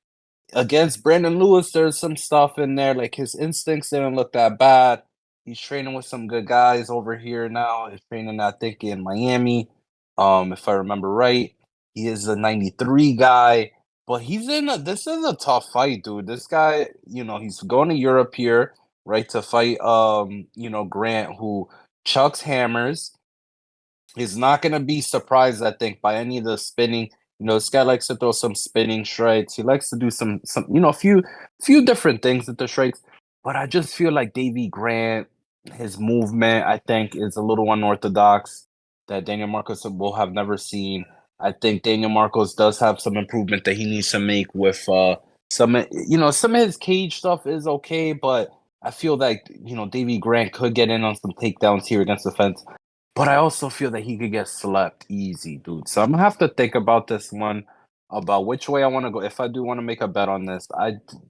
[SPEAKER 2] against Brandon Lewis, there's some stuff in there. Like his instincts didn't look that bad. He's training with some good guys over here now. He's training, I think, in Miami, if I remember right. He is a 93 guy, but this is a tough fight, dude. This guy, he's going to Europe here, right, to fight Grant, who chucks hammers. He's not gonna be surprised, I think, by any of the spinning. This guy likes to throw some spinning strikes. He likes to do some, a few different things with the strikes. But I just feel like Davy Grant, his movement, I think, is a little unorthodox that Daniel Marcos will have never seen. I think Daniel Marcos does have some improvement that he needs to make with some of his cage stuff is okay, but I feel like Davy Grant could get in on some takedowns here against the fence. But I also feel that he could get slept easy, dude. So I'm gonna have to think about this one, about which way I want to go. If I do want to make a bet on this,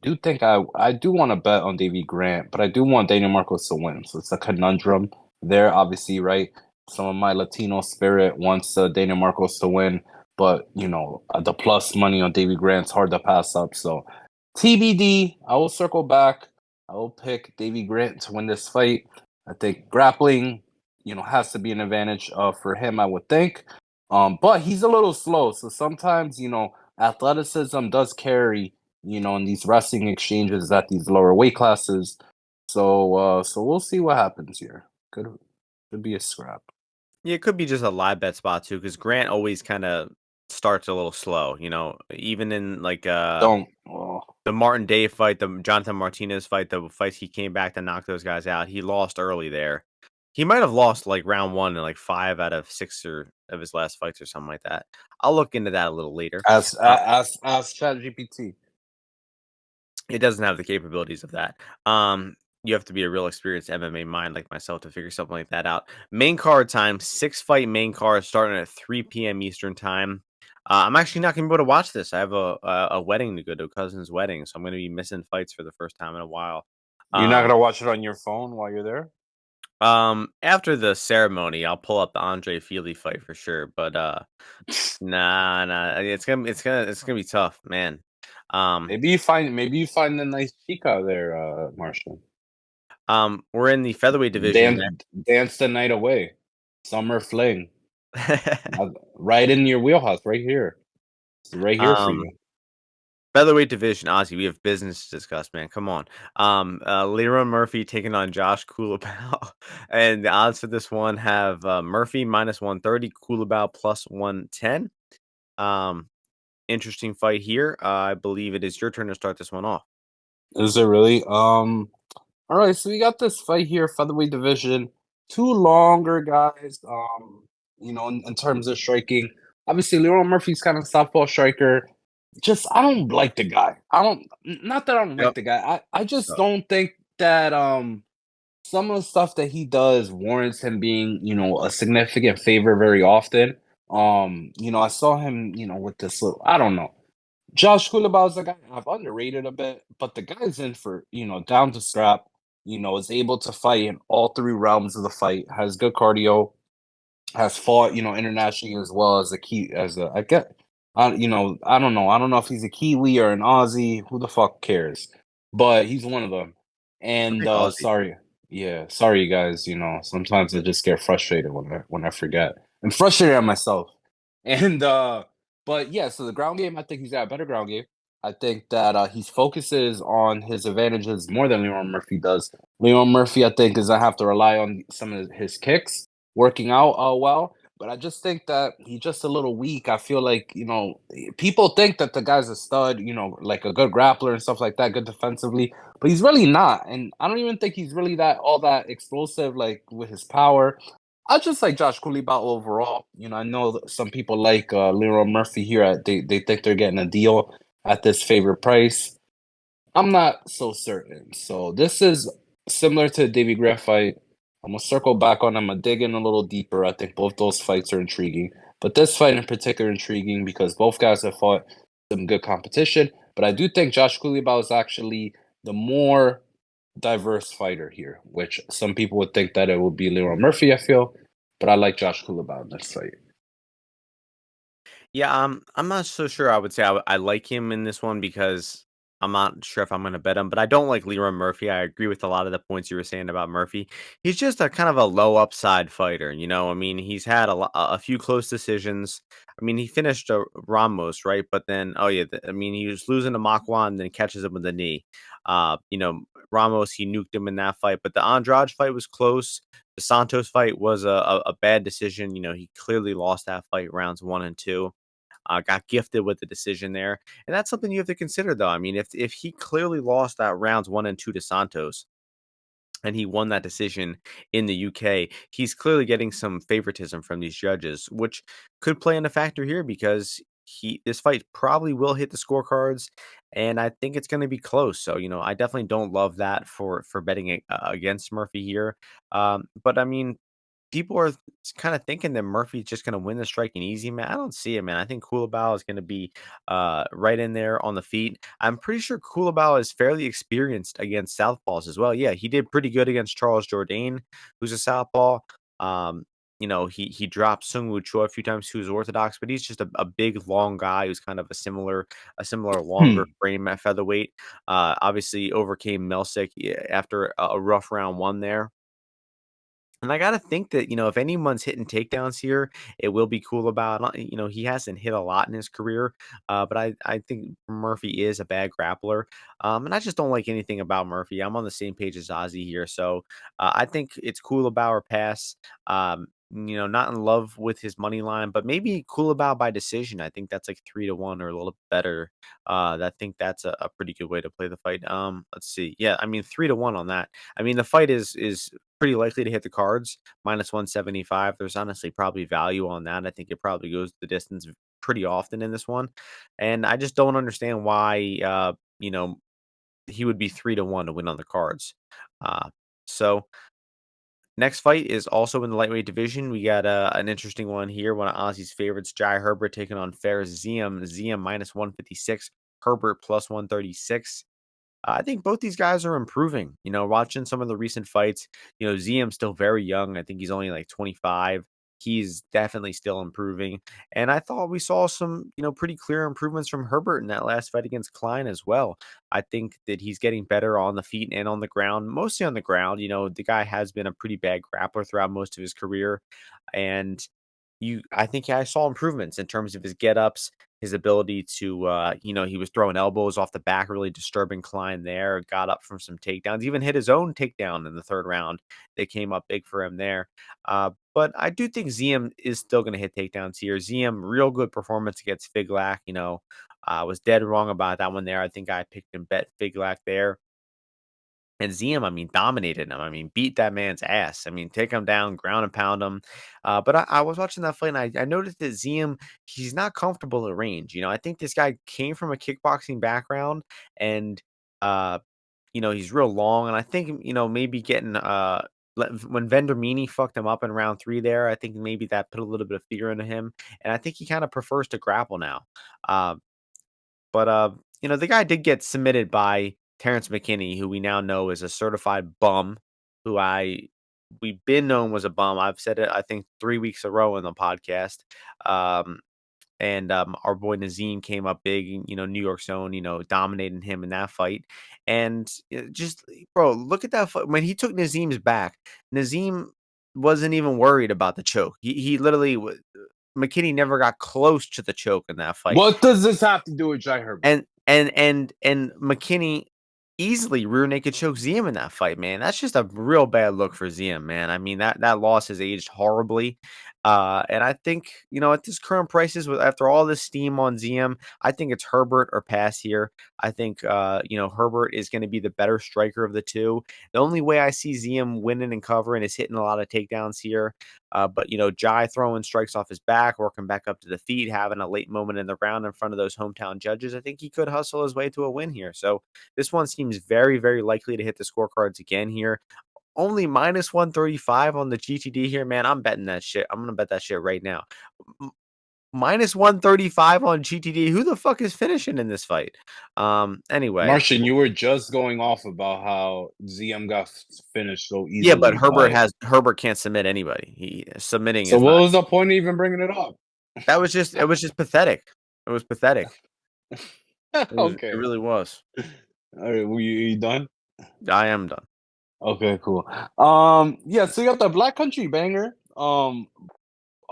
[SPEAKER 2] do think I do want to bet on Davy Grant, but I do want Daniel Marcos to win. So it's a conundrum there, obviously, right? Some of my Latino spirit wants Daniel Marcos to win, but the plus money on Davy Grant's hard to pass up. So TBD. I will circle back. I will pick Davy Grant to win this fight. I think grappling has to be an advantage for him, I would think. But he's a little slow, so sometimes athleticism does carry in these wrestling exchanges at these lower weight classes. So we'll see what happens here. Could be a scrap.
[SPEAKER 1] Yeah, it could be just a live bet spot too, because Grant always kind of starts a little slow. Even in like
[SPEAKER 2] Don't. Oh,
[SPEAKER 1] the Martin Day fight, the Jonathan Martinez fight, the fights he came back to knock those guys out. He lost early there. He might have lost like round 1 in like 5 out of 6 or of his last fights or something like that. I'll look into that a little later.
[SPEAKER 2] ask ChatGPT.
[SPEAKER 1] It doesn't have the capabilities of that. You have to be a real experienced MMA mind like myself to figure something like that out. Main card time, 6-fight main card starting at 3 p.m. Eastern time. I'm actually not going to be able to watch this. I have a wedding to go to, a cousin's wedding, so I'm going to be missing fights for the first time in a while.
[SPEAKER 2] You're not
[SPEAKER 1] Um,
[SPEAKER 2] gonna watch it on your phone while you're there.
[SPEAKER 1] After the ceremony, I'll pull up the Andre Feely fight for sure. But nah, it's gonna be tough, man. Um,
[SPEAKER 2] Maybe you find a nice chica there, Martian.
[SPEAKER 1] we're in the featherweight division.
[SPEAKER 2] Dance the night away. Summer fling. Right in your wheelhouse, right here. It's right here for
[SPEAKER 1] um,
[SPEAKER 2] you.
[SPEAKER 1] featherweight division, Ozzy. We have business to discuss, man. Come on. Leron Murphy taking on Josh Culibao, and the odds for this one have Murphy minus 130, Culibao plus 110. Um, interesting fight here. I believe it is your turn to start this one off.
[SPEAKER 2] Is it really? All right, so we got this fight here, featherweight division. Two longer guys, in terms of striking. Obviously, Leron Murphy's kind of southpaw striker. Just I don't like the guy. I don't not that I don't like
[SPEAKER 1] Yep.
[SPEAKER 2] the guy. I just
[SPEAKER 1] So,
[SPEAKER 2] don't think that some of the stuff that he does warrants him being, a significant favor very often. I saw him, with this little, I don't know. Josh Culibao is a guy I've underrated a bit, but the guy's in for, down to scrap, is able to fight in all 3 realms of the fight, has good cardio, has fought, internationally as well as I get. I don't know. I don't know if he's a Kiwi or an Aussie. Who the fuck cares? But he's one of them.
[SPEAKER 1] I
[SPEAKER 2] And
[SPEAKER 1] think Ozzy.
[SPEAKER 2] sorry, yeah, sorry guys. Sometimes I just get frustrated when I forget. I'm frustrated at myself. And but yeah, so the ground game, I think he's got a better ground game. I think that he focuses on his advantages more than Leon Murphy does. Leon Murphy, I think, is I have to rely on some of his kicks working out well. But I just think that he's just a little weak. I feel like, people think that the guy's a stud, like a good grappler and stuff like that, good defensively, but he's really not. And I don't even think he's really that all that explosive, like with his power. I just like Josh Culibao overall. I know that some people like Leroy Murphy here. They think they're getting a deal at this favorite price. I'm not so certain. So this is similar to the Davy Grant fight. I'm gonna circle back on. I'm gonna dig in a little deeper. I think both those fights are intriguing, but this fight in particular intriguing because both guys have fought some good competition. But I do think Josh Culibao is actually the more diverse fighter here, which some people would think that it would be Leroy Murphy. I feel, but I like Josh Culibao in this fight.
[SPEAKER 1] Yeah, I'm not so sure. I would say I like him in this one because I'm not sure if I'm going to bet him, but I don't like Leroy Murphy. I agree with a lot of the points you were saying about Murphy. He's just a kind of a low upside fighter. I mean, he's had a few close decisions. I mean, he finished Ramos, right? But then, oh yeah, I mean, he was losing to Makwan and then catches him with a knee. Ramos, he nuked him in that fight, but the Andrade fight was close. The Santos fight was a bad decision. He clearly lost that fight rounds 1 and 2. Got gifted with the decision there, and that's something you have to consider, though. I mean, if he clearly lost that rounds 1 and 2 to Santos, and he won that decision in the UK, he's clearly getting some favoritism from these judges, which could play in a factor here because this fight probably will hit the scorecards, and I think it's going to be close. So I definitely don't love that for betting against Murphy here. But I mean, people are kind of thinking that Murphy's just going to win the striking easy, man. I don't see it, man. I think Culibao is going to be right in there on the feet. I'm pretty sure Culibao is fairly experienced against southpaws as well. Yeah, he did pretty good against Charles Jourdain, who's a southpaw. He dropped Sung Woo Choi a few times, who's orthodox, but he's just a big, long guy who's kind of a similar longer
[SPEAKER 2] Hmm.
[SPEAKER 1] frame at featherweight. Obviously overcame Melsick after a rough round one there. And I gotta think that, if anyone's hitting takedowns here, it will be cool about. He hasn't hit a lot in his career, but I think Murphy is a bad grappler, and I just don't like anything about Murphy. I'm on the same page as Ozzy here, so I think it's cool about or pass. Not in love with his money line, but maybe cool about by decision. I think that's like 3 to 1 or a little better. I think that's a pretty good way to play the fight. Let's see. Yeah, I mean 3 to 1 on that. I mean the fight is pretty likely to hit the cards, -175. There's honestly probably value on that. I think it probably goes the distance pretty often in this one, and I just don't understand why, he would be 3 to 1 to win on the cards. Uh, so next fight is also in the lightweight division. We got an interesting one here. One of Ozzy's favorites, Jai Herbert, taking on Fares-Ziam. Ziam -156, Herbert +136. I think both these guys are improving. Watching some of the recent fights, Ziam's still very young. I think he's only like 25. He's definitely still improving. And I thought we saw some, pretty clear improvements from Herbert in that last fight against Klein as well. I think that he's getting better on the feet and on the ground, mostly on the ground. The guy has been a pretty bad grappler throughout most of his career. And I think I saw improvements in terms of his get-ups, his ability to, he was throwing elbows off the back, really disturbing Klein there, got up from some takedowns, even hit his own takedown in the 3rd round. They came up big for him there. But I do think Ziam is still going to hit takedowns here. Ziam, real good performance against Figlak. I was dead wrong about that one there. I think I picked and bet Figlak there. And Ziam, I mean, dominated him. I mean, beat that man's ass. I mean, take him down, ground and pound him. But I was watching that fight, and I noticed that Ziam, he's not comfortable at range. I think this guy came from a kickboxing background, and uh, he's real long. And I think maybe getting when Vendermini fucked him up in round 3 there, I think maybe that put a little bit of fear into him. And I think he kind of prefers to grapple now. Uh, but the guy did get submitted by Terrence McKinney, who we now know is a certified bum, who we've been known was a bum. I've said it, I think 3 weeks in a row in the podcast. Um, and our boy Nazim came up big, New York's own, dominating him in that fight. And just, bro, look at that fight. When he took Nazim's back, Nazim wasn't even worried about the choke. He literally McKinney never got close to the choke in that fight.
[SPEAKER 2] What does this have to do with Jai Herbert?
[SPEAKER 1] And McKinney easily rear naked choke Ziam in that fight, man. That's just a real bad look for Ziam, man. I mean, that loss has aged horribly. And I think, at this current prices, after all this steam on Ziam, I think it's Herbert or pass here. I think, Herbert is going to be the better striker of the two. The only way I see Ziam winning and covering is hitting a lot of takedowns here. But, Jai throwing strikes off his back, working back up to the feet, having a late moment in the round in front of those hometown judges. I think he could hustle his way to a win here. So this one seems very, very likely to hit the scorecards again here. Only minus 135 on the GTD here, man. I'm betting that shit. I'm going to bet that shit right now. Minus 135 on GTD. Who the fuck is finishing in this fight? Anyway.
[SPEAKER 2] Martian, you were just going off about how Ziam got finished so easily.
[SPEAKER 1] Yeah, but Herbert can't submit anybody. Submitting
[SPEAKER 2] so
[SPEAKER 1] is
[SPEAKER 2] what
[SPEAKER 1] not,
[SPEAKER 2] was the point of even bringing it up?
[SPEAKER 1] it was just pathetic. It was pathetic.
[SPEAKER 2] Okay.
[SPEAKER 1] It really was.
[SPEAKER 2] All right, were you done?
[SPEAKER 1] I am done.
[SPEAKER 2] Okay, cool. Yeah, so you got the Black Country Banger.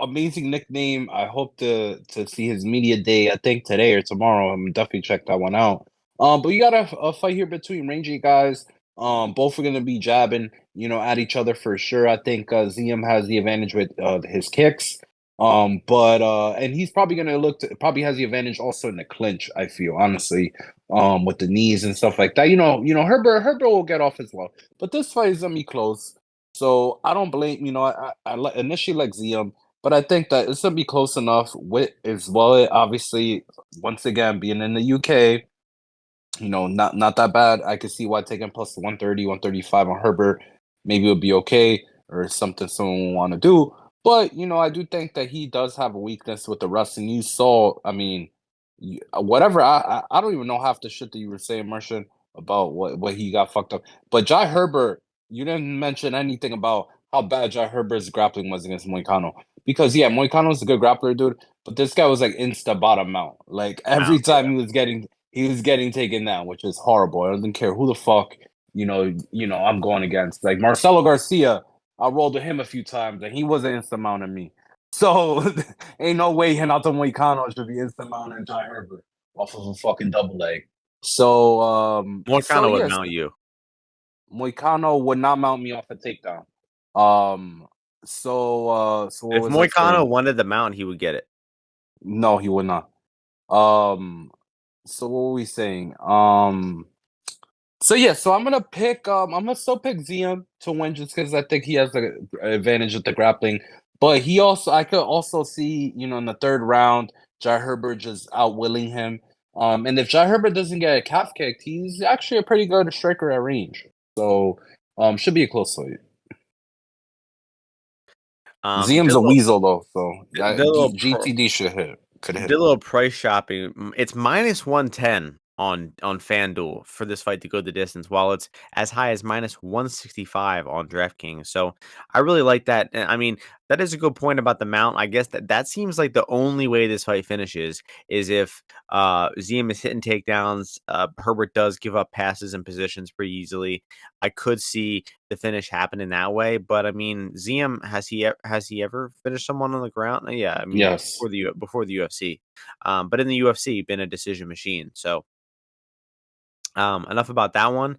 [SPEAKER 2] Amazing nickname. I hope to see his media day, I think today or tomorrow. I'm definitely check that one out. But you got a fight here between rangy guys. Both are gonna be jabbing, at each other for sure. I think Ziam has the advantage with his kicks. But and he's probably gonna probably has the advantage also in the clinch, I feel, honestly. With the knees and stuff like that. Herbert will get off as well. But this fight is gonna be close. So I don't blame, I initially like Ziam. But I think that it's gonna be close enough with as well. Obviously, once again, being in the UK, not that bad. I could see why taking plus 130, 135 on Herbert maybe would be okay or something someone will want to do. But I do think that he does have a weakness with the wrestling. You saw, I mean, whatever. I don't even know half the shit that you were saying, Martian, about what he got fucked up. But Jai Herbert, you didn't mention anything about how bad Jai Herbert's grappling was against Moicano. Because Moicano's a good grappler, dude, but this guy was like insta bottom out. Like every time he was getting taken down, which is horrible. I don't care who the fuck I'm going against. Like Marcelo Garcia, I rolled with him a few times, and he wasn't insta mounting me. So ain't no way Renato Moicano should be insta mounting Jai Herbert off of a fucking double leg. So
[SPEAKER 1] Moicano would mount you.
[SPEAKER 2] Moicano would not mount me off a takedown. So what
[SPEAKER 1] If
[SPEAKER 2] was
[SPEAKER 1] Moicano wanted the mount, he would get it.
[SPEAKER 2] No, he would not. So what were we saying? So I'm gonna still pick Ziam to win just because I think he has the advantage with the grappling. But I could also see, in the third round, Jai Herbert just outwilling him. And if Jai Herbert doesn't get a calf kicked, he's actually a pretty good striker at range. So, should be a close fight. Ziam's a weasel though, so GTD should hit. Could hit.
[SPEAKER 1] Did a little price shopping. It's minus 110 on FanDuel for this fight to go the distance, while it's as high as minus 165 on DraftKings. So I really like that. And I mean, that is a good point about the mount. I guess that seems like the only way this fight finishes is if Ziam is hitting takedowns. Herbert does give up passes and positions pretty easily. I could see the finish happening that way, but I mean, Ziam has he ever finished someone on the ground? Yeah, I mean,
[SPEAKER 2] yes,
[SPEAKER 1] before the UFC, but in the UFC, been a decision machine. So. Enough about that one.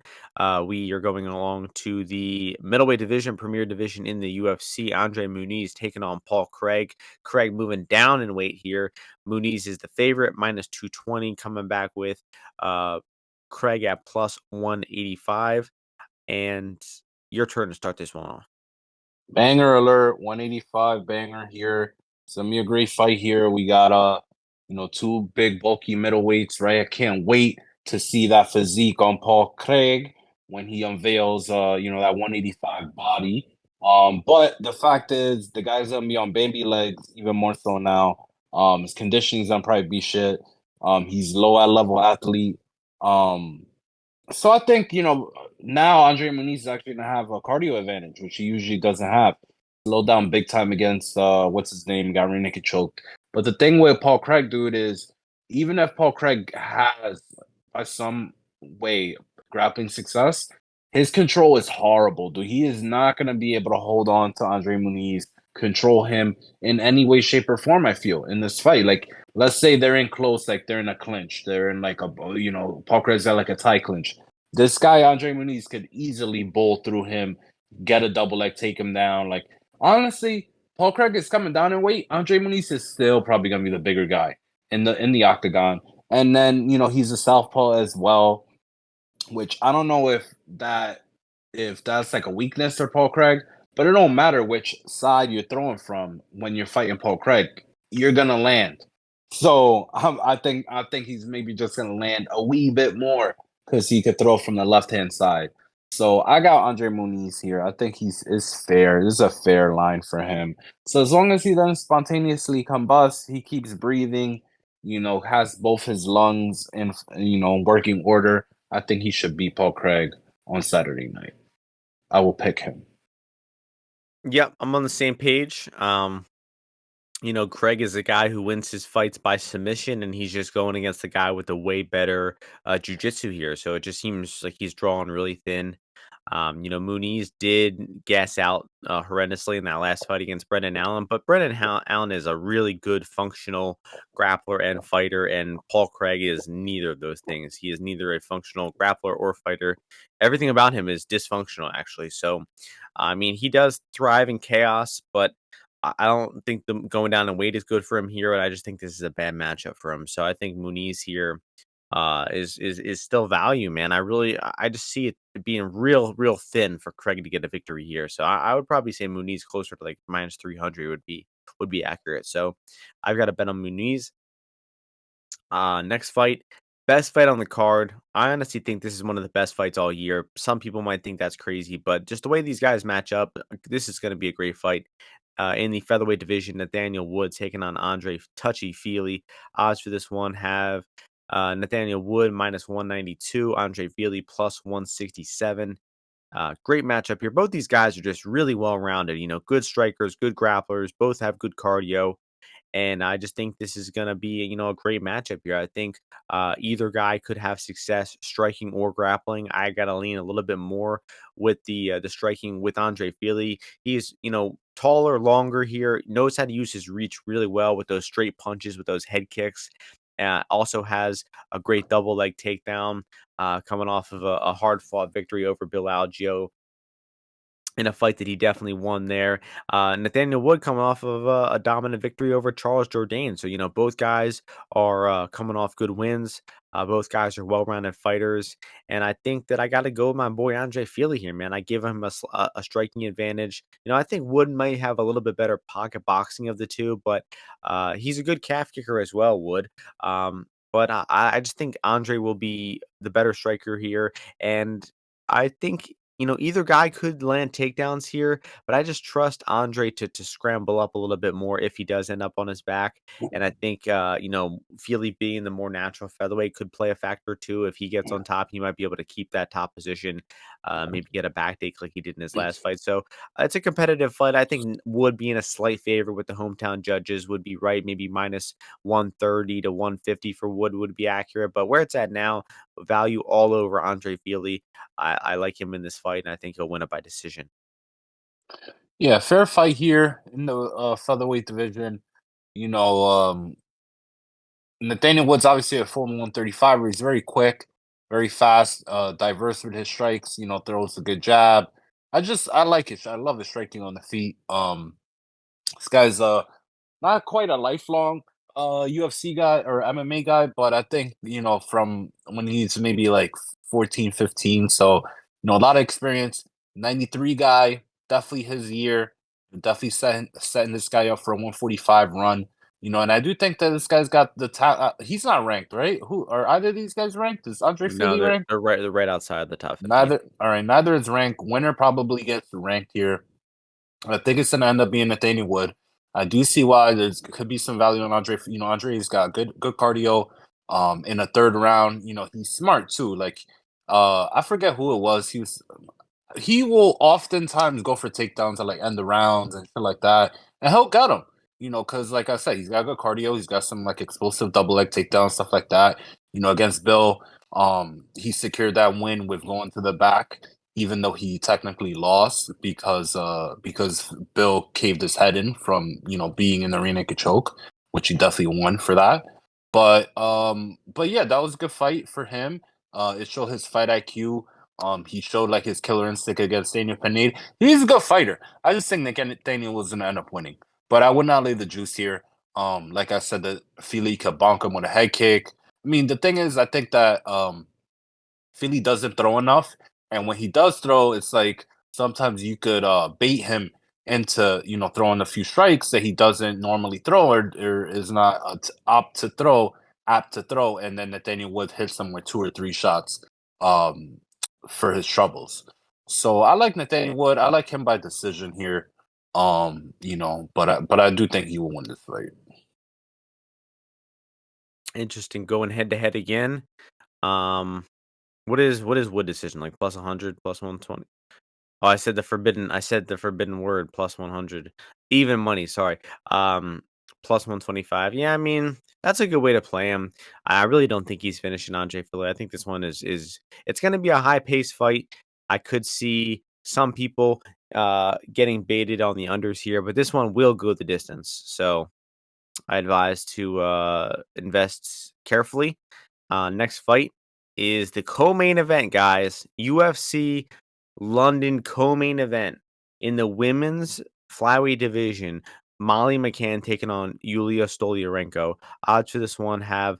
[SPEAKER 1] We are going along to the middleweight division, premier division in the UFC. Andre Muniz taking on Paul Craig. Craig moving down in weight here. Muniz is the favorite, minus 220, coming back with Craig at plus 185. And your turn to start this one off.
[SPEAKER 2] Banger alert, 185 banger here. It's gonna be a great fight here. We got two big bulky middleweights, right? I can't wait to see that physique on Paul Craig when he unveils that 185 body. But the fact is the guy's gonna be on baby legs even more so now. His conditioning's gonna probably be shit. He's low at level athlete. So I think, now Andre Muniz is actually gonna have a cardio advantage, which he usually doesn't have. Slowed down big time against what's his name, got rear naked choked. But the thing with Paul Craig, dude, is even if Paul Craig has by some way grappling success, his control is horrible, dude. He is not gonna be able to hold on to Andre Muniz, control him in any way, shape, or form. I feel in this fight, like let's say they're in close, like they're in a clinch, they're in like a Paul Craig's got like a tie clinch. This guy Andre Muniz could easily bowl through him, get a double leg, take him down. Like honestly, Paul Craig is coming down in weight. Andre Muniz is still probably gonna be the bigger guy in the octagon. And then he's a southpaw as well, which I don't know if that's like a weakness for Paul Craig, but it don't matter which side you're throwing from when you're fighting Paul Craig, you're gonna land. So I think he's maybe just gonna land a wee bit more because he could throw from the left hand side. So I got Andre Muniz here. I think is fair. This is a fair line for him. So as long as he doesn't spontaneously combust, he keeps breathing, has both his lungs in working order. I think he should beat Paul Craig on Saturday night. I will pick him.
[SPEAKER 1] Yep, I'm on the same page. Craig is a guy who wins his fights by submission, and he's just going against the guy with a way better jujitsu here. So it just seems like he's drawing really thin. Muniz did gas out horrendously in that last fight against Brendan Allen, but Allen is a really good functional grappler and fighter, and Paul Craig is neither of those things. He is neither a functional grappler or fighter. Everything about him is dysfunctional, actually. So, I mean, he does thrive in chaos, but I don't think the going down in weight is good for him here, and I just think this is a bad matchup for him. So I think Muniz here is still value, man. I just see it being real thin for Craig to get a victory here. So I would probably say Muniz closer to like minus 300 would be accurate. So I've got to bet on Muniz. Next fight, best fight on the card. I honestly think this is one of the best fights all year. Some people might think that's crazy, but just the way these guys match up, this is going to be a great fight. In the featherweight division, Nathaniel Wood taking on Andre Touchy-Feely. Odds for this one have Nathaniel Wood minus 192, Andre Feely plus 167. Great matchup here. Both these guys are just really well rounded. Good strikers, good grapplers. Both have good cardio. And I just think this is going to be, a great matchup here. I think either guy could have success striking or grappling. I got to lean a little bit more with the striking with Andre Feely. He's, taller, longer here, knows how to use his reach really well with those straight punches, with those head kicks. Also has a great double leg takedown coming off of a hard fought victory over Bill Algeo in a fight that he definitely won there. Nathaniel Wood coming off of a dominant victory over Charles Jourdain. So, both guys are coming off good wins. Both guys are well-rounded fighters. And I think that I got to go with my boy Andre Feely here, man. I give him a striking advantage. I think Wood might have a little bit better pocket boxing of the two, but he's a good calf kicker as well, Wood. But I just think Andre will be the better striker here. And I think either guy could land takedowns here, but I just trust Andre to scramble up a little bit more if he does end up on his back. And I think Feely being the more natural featherweight could play a factor too. If he gets on top, he might be able to keep that top position, maybe get a back take like he did in his last fight. So it's a competitive fight. I think Wood being a slight favorite with the hometown judges would be right. Maybe minus 130 to 150 for Wood would be accurate. But where it's at now, value all over Andre Feely. I like him in this fight, and I think he'll win it by decision.
[SPEAKER 2] Yeah, fair fight here in the featherweight division. You know, Nathaniel Wood's obviously a former 135, where he's very quick, very fast, diverse with his strikes. Throws a good jab. I like it. I love his striking on the feet. This guy's not quite a lifelong UFC guy or MMA guy, but I think, from when he's maybe like 14, 15. So, a lot of experience. 93 guy, definitely his year. Definitely setting this guy up for a 145 run. And I do think that this guy's got the talent. He's not ranked, right? Who are either of these guys ranked? Is Andre
[SPEAKER 1] No,
[SPEAKER 2] Feely ranked?
[SPEAKER 1] they're right outside the top 15.
[SPEAKER 2] Neither. All right, neither is ranked. Winner probably gets ranked here. I think it's gonna end up being Nathaniel Wood. I do see why there could be some value on Andre. Andre's got good cardio. In a third round, he's smart too. Like, I forget who it was. He will oftentimes go for takedowns at like end the rounds and shit like that, and he'll get them. Because like I said, he's got good cardio. He's got some like explosive double leg takedown stuff like that. Against Bill, he secured that win with going to the back, even though he technically lost because Bill caved his head in from being in the rear naked choke, which he definitely won for that. But yeah, that was a good fight for him. It showed his fight IQ. He showed like his killer instinct against Daniel Pineda. He's a good fighter. I just think that Daniel was gonna end up winning. But I would not lay the juice here. Like I said, that Fili could bonk him with a head kick. I mean, the thing is, I think that Fili doesn't throw enough, and when he does throw, it's like sometimes you could bait him into throwing a few strikes that he doesn't normally throw or is not apt to throw, and then Nathaniel Wood hits him with 2 or 3 shots um, for his troubles. So I like Nathaniel Wood. I like him by decision here. But I do think he will win this fight.
[SPEAKER 1] Interesting. Going head to head again. What is Wood decision like? Plus 100, plus 120. Oh, I said the forbidden word, plus 100. Even money, sorry. Plus 125. Yeah, I mean, that's a good way to play him. I really don't think he's finishing Andre Fili. I think this one is it's going to be a high-paced fight. I could see some people getting baited on the unders here, but this one will go the distance. So, I advise to invest carefully. Next fight is the co-main event, guys. UFC London co-main event in the women's flyweight division. Molly McCann taking on Yulia Stoliarenko. Odds for this one have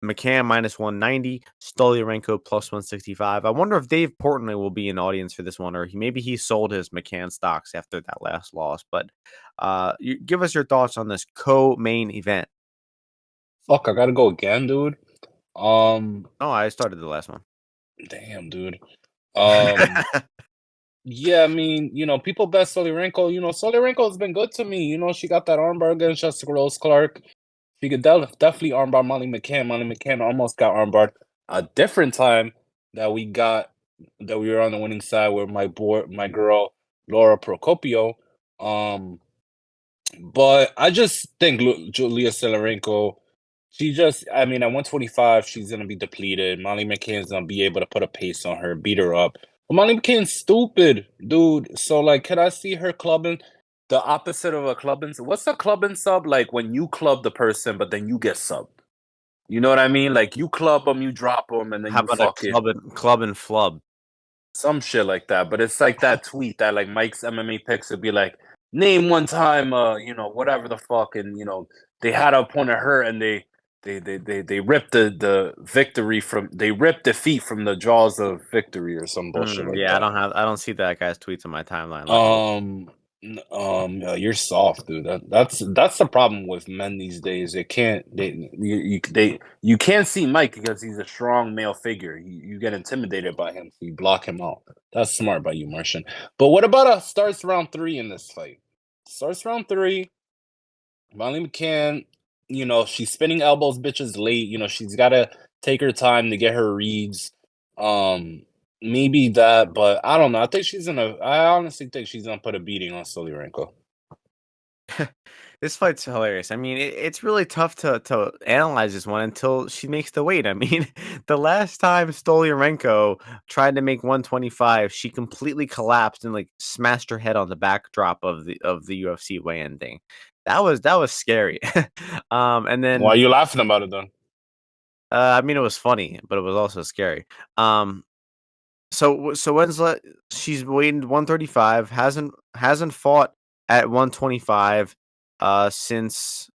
[SPEAKER 1] McCann minus 190, Stoliarenko plus 165. I wonder if Dave Portnoy will be an audience for this one, or maybe he sold his McCann stocks after that last loss. But give us your thoughts on this co-main event.
[SPEAKER 2] Fuck, I gotta go again, dude. Um,
[SPEAKER 1] Oh, I started the last one.
[SPEAKER 2] Damn, dude. Um, yeah, I mean, people bet Stoliarenko. Stoliarenko has been good to me. She got that armbar against Jessica Rose Clark. She could definitely armbar Molly McCann. Molly McCann almost got armbarred a different time that we were on the winning side with my girl Laura Procopio. Um, but I just think Julia Stoliarenko. I mean, at 125, she's gonna be depleted. Molly McCann's gonna be able to put a pace on her, beat her up. But Molly McCann's stupid, dude. So, like, can I see her clubbing the opposite of a clubbing? What's a clubbing sub? Like when you club the person, but then you get subbed. You know what I mean? Like you club them, you drop them, and then
[SPEAKER 1] How
[SPEAKER 2] you
[SPEAKER 1] about a
[SPEAKER 2] fucking
[SPEAKER 1] club and flub?
[SPEAKER 2] some shit like that. But it's like that tweet that like Mike's MMA picks would be like, name one time, whatever the fuck, and they had a point of her and they ripped they ripped defeat from the jaws of victory or some bullshit like
[SPEAKER 1] Yeah,
[SPEAKER 2] that.
[SPEAKER 1] I don't see that guy's tweets on my timeline. Luckily,
[SPEAKER 2] You're soft, dude. That's the problem with men these days. You can't see Mike because he's a strong male figure. You get intimidated by him, so you block him out. That's smart by you, Martian. But what about starts round 3 in this fight? Starts round 3. Molly McCann, she's spinning elbows, bitches late. She's got to take her time to get her reads. Um, Maybe that, but I don't know. I honestly think she's gonna put a beating on Stoliarenko.
[SPEAKER 1] this fight's hilarious. I mean, it's really tough to analyze this one until she makes the weight. I mean, the last time Stoliarenko tried to make 125, she completely collapsed and like smashed her head on the backdrop of the UFC weigh-in thing. That was scary. And
[SPEAKER 2] Why
[SPEAKER 1] then
[SPEAKER 2] are you laughing about it then?
[SPEAKER 1] I mean, it was funny, but it was also scary. So Winslet, she's weighed 135, hasn't fought at 125 since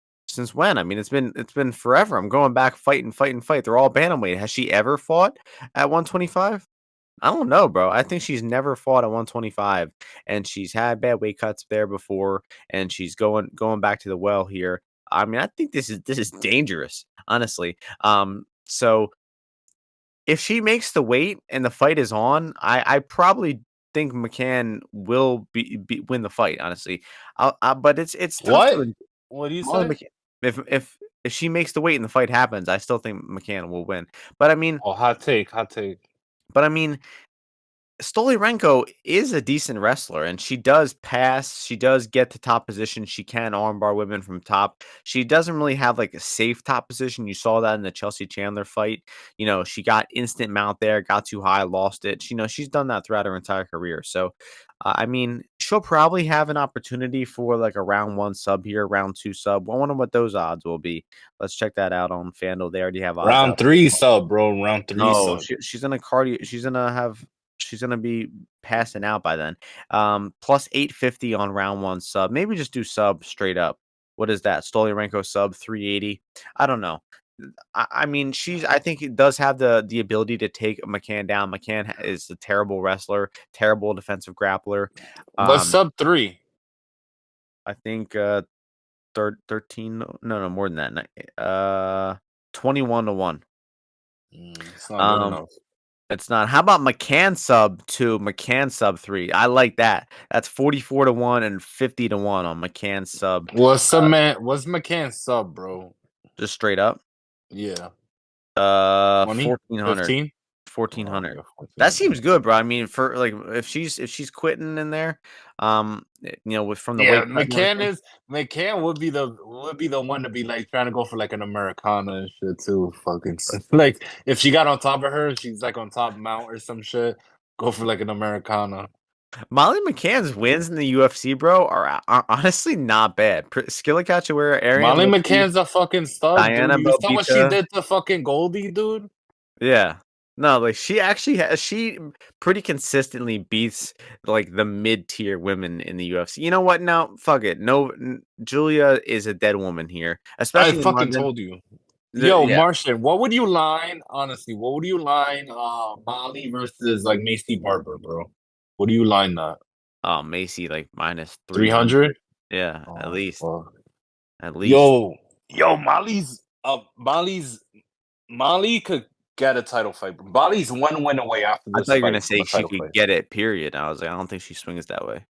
[SPEAKER 1] when? I mean, it's been forever. I'm going back fight and fight and fight. They're all bantamweight. Has she ever fought at 125? I don't know, bro. I think she's never fought at 125, and she's had bad weight cuts there before, and she's going back to the well here. I mean, I think this is dangerous, honestly. So if she makes the weight and the fight is on, I probably think McCann will win the fight, honestly. But it's tough
[SPEAKER 2] What?
[SPEAKER 1] to
[SPEAKER 2] What do you
[SPEAKER 1] Molly
[SPEAKER 2] say?
[SPEAKER 1] McCann if she makes the weight and the fight happens, I still think McCann will win. But I mean
[SPEAKER 2] Oh, hot take, hot take.
[SPEAKER 1] but I mean, Stoliarenko is a decent wrestler, and she does pass. She does get to top position. She can armbar women from top. She doesn't really have like a safe top position. You saw that in the Chelsea Chandler fight. She got instant mount there, got too high, lost it. She's done that throughout her entire career. So, I mean, she'll probably have an opportunity for like a round one sub here, round two sub. I wonder what those odds will be. Let's check that out on FanDuel. They already have odds
[SPEAKER 2] Round
[SPEAKER 1] up.
[SPEAKER 2] three sub, bro. Round three
[SPEAKER 1] No,
[SPEAKER 2] sub.
[SPEAKER 1] she's in a cardio. She's gonna be passing out by then. Plus 850 on round one sub. Maybe just do sub straight up. What is that? Stoliarenko sub 380. I don't know. I mean, I think it does have the ability to take McCann down. Is a terrible wrestler, terrible defensive grappler.
[SPEAKER 2] What's
[SPEAKER 1] Um,
[SPEAKER 2] sub 3?
[SPEAKER 1] I think 13. No, more than that. 21-1.
[SPEAKER 2] It's not good
[SPEAKER 1] Um,
[SPEAKER 2] enough.
[SPEAKER 1] It's not. How about McCann sub 2, McCann sub 3? I like that. That's 44-1 and 50-1 on McCann sub.
[SPEAKER 2] What's McCann's sub, bro?
[SPEAKER 1] Just straight up.
[SPEAKER 2] Yeah. 20?
[SPEAKER 1] 1400.
[SPEAKER 2] 15? Oh,
[SPEAKER 1] 1400.
[SPEAKER 2] yeah,
[SPEAKER 1] That
[SPEAKER 2] 14.
[SPEAKER 1] seems good, bro. I mean, for like if she's quitting in there, with from the
[SPEAKER 2] Yeah,
[SPEAKER 1] weight cut and everything.
[SPEAKER 2] McCann would be the one to be like trying to go for like an Americana and shit too. Fucking like if she got on top of her, she's like on top mount or some shit. Go for like an Americana.
[SPEAKER 1] Molly McCann's wins in the UFC, bro, are honestly not bad. Skilla Cachoeira, Ariane
[SPEAKER 2] Molly
[SPEAKER 1] Lipsey,
[SPEAKER 2] McCann's a fucking stud, dude.
[SPEAKER 1] Diana
[SPEAKER 2] You saw what she
[SPEAKER 1] Belbita.
[SPEAKER 2] did to fucking Goldie, dude.
[SPEAKER 1] Yeah. No, like she actually she pretty consistently beats like the mid-tier women in the UFC. You know what? No, fuck it. No, Julia is a dead woman here,
[SPEAKER 2] I
[SPEAKER 1] especially in
[SPEAKER 2] fucking
[SPEAKER 1] London.
[SPEAKER 2] told you. Yo,
[SPEAKER 1] Yeah.
[SPEAKER 2] Martian, what would you line, honestly, what would you line Molly versus like Macy Barber, bro? What do you line that?
[SPEAKER 1] Oh, Macy like minus 300.
[SPEAKER 2] 300?
[SPEAKER 1] Yeah, at
[SPEAKER 2] Oh,
[SPEAKER 1] least.
[SPEAKER 2] fuck.
[SPEAKER 1] At least.
[SPEAKER 2] Yo, Molly could get a title fight. Molly's one win away after
[SPEAKER 1] I
[SPEAKER 2] this
[SPEAKER 1] thought you were gonna
[SPEAKER 2] fight from
[SPEAKER 1] say
[SPEAKER 2] a
[SPEAKER 1] she
[SPEAKER 2] title
[SPEAKER 1] could
[SPEAKER 2] fight.
[SPEAKER 1] get it, period. I was like, I don't think she swings that way.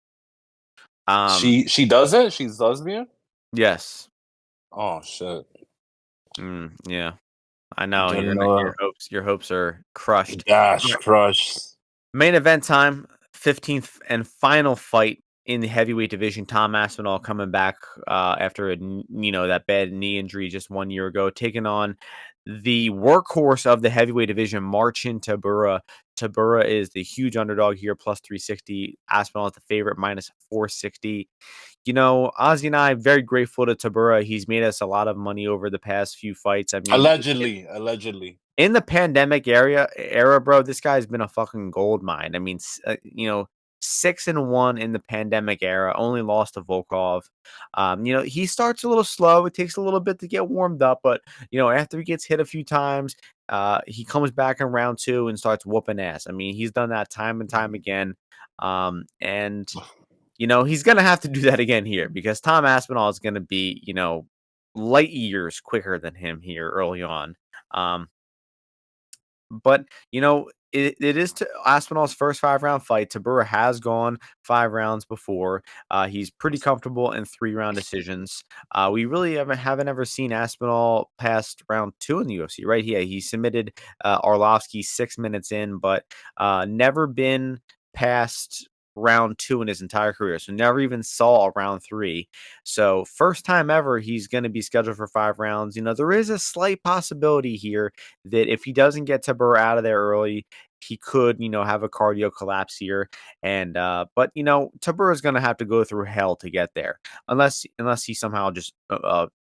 [SPEAKER 1] Um,
[SPEAKER 2] She does it? She's lesbian?
[SPEAKER 1] yes.
[SPEAKER 2] Oh shit.
[SPEAKER 1] Yeah. I know
[SPEAKER 2] Didn't
[SPEAKER 1] you're gonna
[SPEAKER 2] know
[SPEAKER 1] your hopes are crushed.
[SPEAKER 2] that. Dash crush.
[SPEAKER 1] Main event time, 15th and final fight in the heavyweight division. Tom Aspinall coming back after that bad knee injury just 1 year ago, taking on the workhorse of the heavyweight division, Marcin Tybura. Tybura is the huge underdog here, plus 360. Aspinall is the favorite, minus 460. Ozzy and I very grateful to Tybura. He's made us a lot of money over the past few fights. I mean,
[SPEAKER 2] Allegedly.
[SPEAKER 1] in the pandemic era, bro, this guy's been a fucking gold mine. I mean, 6-1 in the pandemic era, only lost to Volkov. He starts a little slow. It takes a little bit to get warmed up, but after he gets hit a few times, he comes back in round two and starts whooping ass. I mean, he's done that time and time again. And he's gonna have to do that again here because Tom Aspinall is gonna be, light years quicker than him here early on. But it is to Aspinall's first 5-round fight. Tybura has gone 5 rounds before. He's pretty comfortable in 3-round decisions. We really haven't ever seen Aspinall past round 2 in the UFC, right? Yeah, he submitted Arlovsky 6 minutes in, but never been past round 2 in his entire career. So never even saw a round 3. So first time ever he's going to be scheduled for 5 rounds. There is a slight possibility here that if he doesn't get Tybura out of there early, he could, have a cardio collapse here. And but Tybura is gonna have to go through hell to get there, unless he somehow just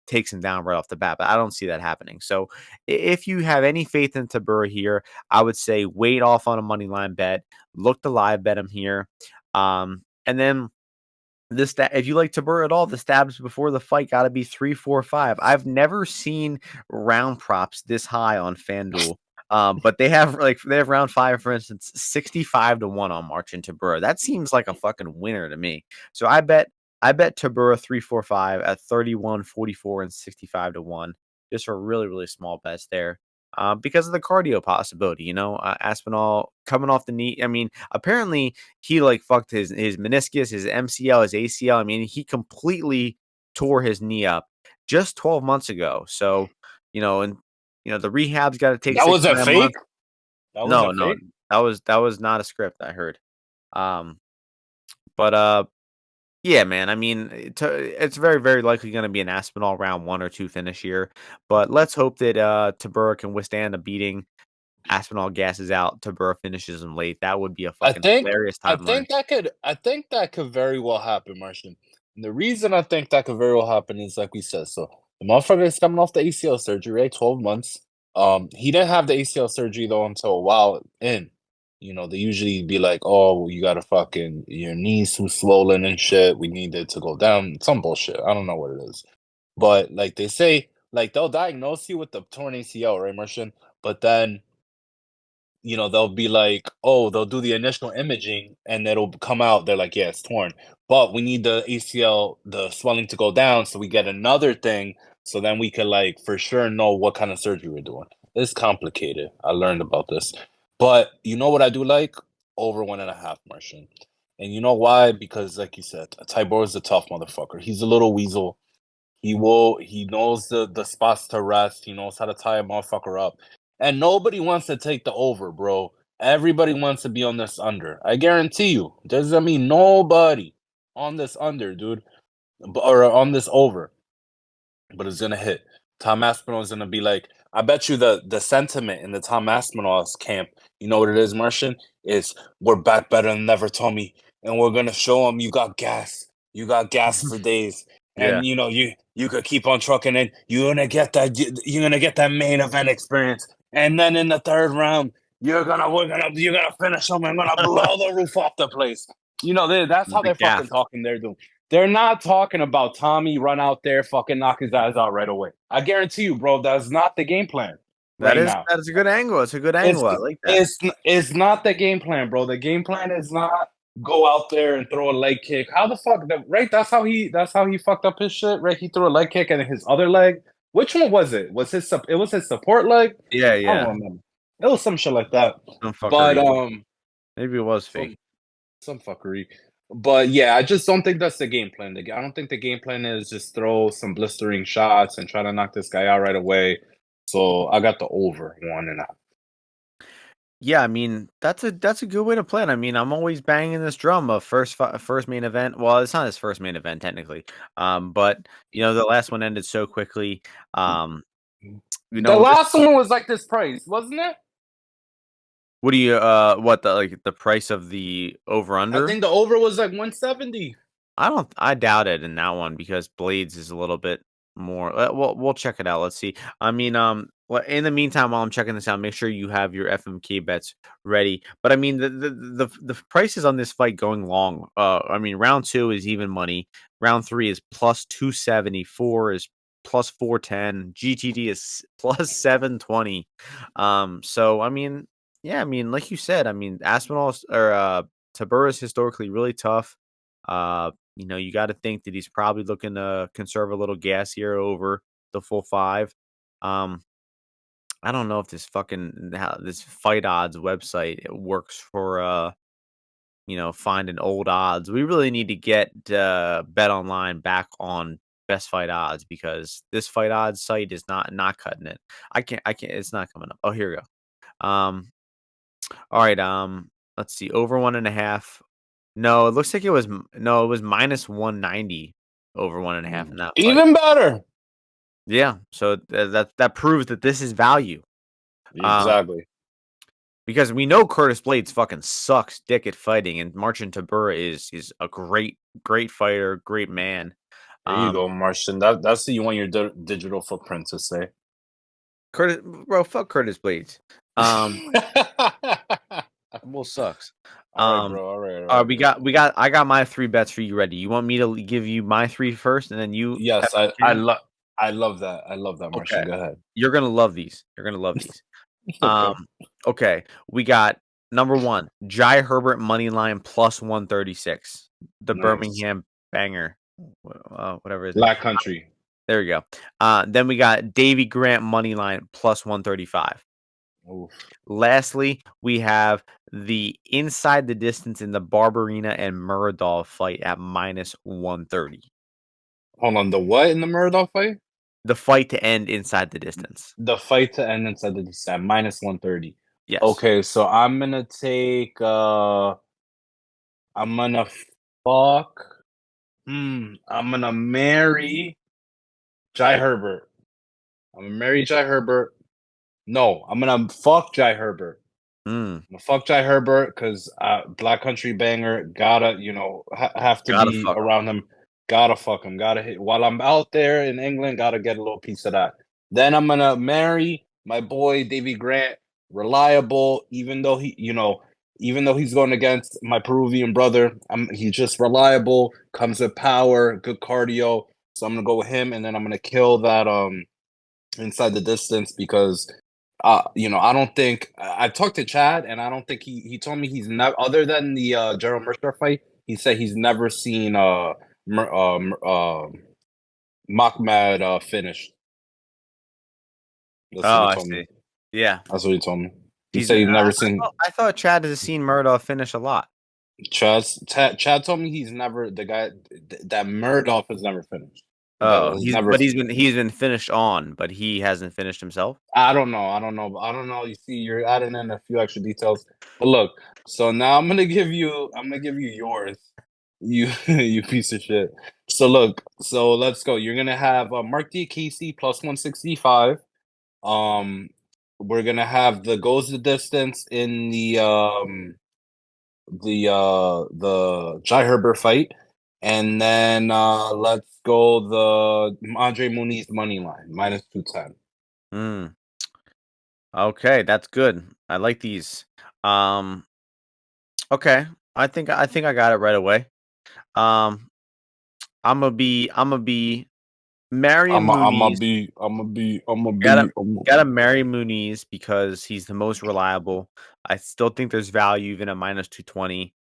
[SPEAKER 1] takes him down right off the bat. But I don't see that happening. So if you have any faith in Tybura here, I would say wait off on a money line bet. Look to live bet him here. And then if you like Tybura at all, the stabs before the fight got to be 3, 4, 5. I've never seen round props this high on FanDuel. But they have round 5, for instance, 65-1 on Martian Tybura. That seems like a fucking winner to me. So I bet Tybura 3, 4, 5 at 31, 44, and 65-1. Just for really, really small bets there. Because of the cardio possibility, Aspinall coming off the knee. I mean, apparently he fucked his meniscus, his MCL, his ACL. I mean, he completely tore his knee up just 12 months ago. So, and the rehab's got to take
[SPEAKER 2] That
[SPEAKER 1] six
[SPEAKER 2] was a
[SPEAKER 1] nine
[SPEAKER 2] fake?
[SPEAKER 1] months.
[SPEAKER 2] That was a
[SPEAKER 1] No, no,
[SPEAKER 2] fake?
[SPEAKER 1] That was not a script, I heard. Um, but, yeah, man, I mean, it's very, very likely gonna be an Aspinall round 1 or 2 finish here, but let's hope that, Tybura can withstand a beating. Aspinall gasses out, Tybura finishes him late. That would be a
[SPEAKER 2] I
[SPEAKER 1] fucking
[SPEAKER 2] think
[SPEAKER 1] hilarious
[SPEAKER 2] I
[SPEAKER 1] timeline.
[SPEAKER 2] think that could very well happen, Martian. And the reason I think that could very well happen is like we said, so the motherfucker is coming off the ACL surgery, right? 12 months. He didn't have the ACL surgery though until a while in. You know, they usually be like, oh, you got a fucking your knees too swollen and shit. We need it to go down. Some bullshit. I don't know what it is. But like they say, like they'll diagnose you with the torn ACL, right, Martian? But then they'll be like, oh, they'll do the initial imaging and it'll come out. They're like, yeah, it's torn. But we need the ACL, the swelling to go down so we get another thing. So then we can like for sure know what kind of surgery we're doing. It's complicated. I learned about this. But you know what I do like? Over 1.5, Martian. And you know why? Because like you said, Tybor is a tough motherfucker. He's a little weasel. He knows the spots to rest. He knows how to tie a motherfucker up. And nobody wants to take the over, bro. Everybody wants to be on this under. I guarantee you. Doesn't mean nobody on this under, dude. Or on this over. But it's gonna hit. Tom Aspinall is gonna be like, I bet you the sentiment in the Tom Aspinall's camp, you know what it is, Martian? Is we're back better than ever, Tommy. And we're gonna show him you got gas. You got gas for days.
[SPEAKER 1] Yeah,
[SPEAKER 2] And you could keep on trucking and you're gonna get that main event experience. And then in the third round, you're gonna finish him and gonna blow the roof off the place. That's how
[SPEAKER 1] the
[SPEAKER 2] they're fucking
[SPEAKER 1] gaff.
[SPEAKER 2] talking. They're not talking about Tommy run out there, fucking knock his ass out right away. I guarantee you, bro, that's not the game plan right now.
[SPEAKER 1] That is a good angle. It's a good
[SPEAKER 2] It's
[SPEAKER 1] angle. I like that.
[SPEAKER 2] it's not the game plan, bro. The game plan is not go out there and throw a leg kick. How the fuck right? That's how he fucked up his shit, right? He threw a leg kick and then his other leg. Which one was it? It was his support leg?
[SPEAKER 1] Yeah,
[SPEAKER 2] I don't
[SPEAKER 1] yeah.
[SPEAKER 2] remember. It was some shit like that.
[SPEAKER 1] Some
[SPEAKER 2] But
[SPEAKER 1] fuckery. Maybe it was
[SPEAKER 2] some
[SPEAKER 1] fake.
[SPEAKER 2] some fuckery. But yeah, I just don't think that's the game plan. I don't think the game plan is just throw some blistering shots and try to knock this guy out right away. So I got the over 1.5.
[SPEAKER 1] Yeah, I mean, that's a good way to play it. I mean, I'm always banging this drum of first main event. Well, it's not his first main event technically. But the last one ended so quickly. Um,
[SPEAKER 2] The
[SPEAKER 1] this
[SPEAKER 2] last one was like this price, wasn't it?
[SPEAKER 1] what do you what the like the price of the over
[SPEAKER 2] I
[SPEAKER 1] under?
[SPEAKER 2] think the over was like 170.
[SPEAKER 1] I doubt it in that one because Blades is a little bit more. We'll check it out. Let's see. I mean, in the meantime, while I'm checking this out, make sure you have your FMK bets ready. But I mean, the prices on this fight going long. I mean, round 2 is even money. Round 3 is plus 270. 4 is plus 410. GTD is plus 720. So I mean, yeah, I mean, like you said, I mean, Aspinall or Tybura is historically really tough. You got to think that he's probably looking to conserve a little gas here over the full 5. Um, I don't know if this fight odds website it works for finding old odds. We really need to get Bet Online back on best fight odds because this fight odds site is not cutting it. I can't it's not coming up. Oh, here we go. All right, let's see. Over 1.5. No, it looks like it was minus 190 over 1.5 in that fight.
[SPEAKER 2] Even better.
[SPEAKER 1] Yeah, so that proves that this is value. Um,
[SPEAKER 2] Exactly.
[SPEAKER 1] because we know Curtis Blades fucking sucks dick at fighting, and Marcin Tybura is a great fighter, great man.
[SPEAKER 2] There you
[SPEAKER 1] Um,
[SPEAKER 2] go, Martian. That's what you want your digital footprint to say.
[SPEAKER 1] Fuck Curtis Blades. Bull sucks.
[SPEAKER 2] All right,
[SPEAKER 1] Um,
[SPEAKER 2] bro. All right, all right, bro.
[SPEAKER 1] I got my 3 bets for you ready. You want me to give you my 3 first, and then you have
[SPEAKER 2] Yes,
[SPEAKER 1] the chance?
[SPEAKER 2] I love that. I love that,
[SPEAKER 1] Okay.
[SPEAKER 2] Martian. Go ahead.
[SPEAKER 1] You're gonna love these. You're gonna love these.
[SPEAKER 2] Okay.
[SPEAKER 1] Okay. We got number 1, Jai Herbert money line plus 136. The
[SPEAKER 2] Nice.
[SPEAKER 1] Birmingham banger. Whatever his name.
[SPEAKER 2] Black country.
[SPEAKER 1] There we go. Then we got Davy Grant money line plus 135.
[SPEAKER 2] Oof.
[SPEAKER 1] Lastly, we have the inside the distance in the Barberena and Muradov fight at minus 130.
[SPEAKER 2] Hold on. The what in the Muradov fight?
[SPEAKER 1] The fight to end inside the distance.
[SPEAKER 2] The fight to end inside the at minus 130.
[SPEAKER 1] Yes.
[SPEAKER 2] Okay, so I'm gonna take I'm gonna fuck I'm gonna marry Jai Herbert. I'm gonna marry Jai Herbert. No, I'm gonna fuck Jai Herbert.
[SPEAKER 1] Mm,
[SPEAKER 2] I'm gonna fuck Jai Herbert because Black Country Banger gotta, have to
[SPEAKER 1] gotta
[SPEAKER 2] be
[SPEAKER 1] fuck him.
[SPEAKER 2] around him. Gotta fuck him. Gotta hit while I'm out there in England. Gotta get a little piece of that. Then I'm gonna marry my boy Davy Grant. Reliable, even though he's going against my Peruvian brother, he's just reliable. Comes with power, good cardio. So I'm gonna go with him, and then I'm gonna kill that inside the distance because I don't think I talked to Chad, and I don't think he told me he's never, other than the Gerald Mercer fight. He said he's never seen Mahmoud finished. That's what
[SPEAKER 1] Oh,
[SPEAKER 2] he
[SPEAKER 1] I
[SPEAKER 2] told me.
[SPEAKER 1] see. Yeah.
[SPEAKER 2] That's what he told me. He
[SPEAKER 1] He's
[SPEAKER 2] said he's never seen
[SPEAKER 1] I thought Chad has seen Muradov finish a lot.
[SPEAKER 2] Chad told me he's never the guy that Murdoch has never finished. That
[SPEAKER 1] Oh,
[SPEAKER 2] has never.
[SPEAKER 1] he's been finished on, but he hasn't finished himself?
[SPEAKER 2] I don't know. I don't know. You see, you're adding in a few extra details. But look, so now I'm gonna give you yours. You you piece of shit. So look, so let's go. You're gonna have Mark Diakiese plus 165. Um, we're gonna have the goes the distance in the Jai Herbert fight, and then let's go the Andre Muniz money line minus 210.
[SPEAKER 1] Mm, okay, that's good. I like these. Um, okay. I think I got it right away. Um, Imma be Marion Muniz. Gotta gotta marry Muniz because he's the most reliable. I still think there's value even at minus 220.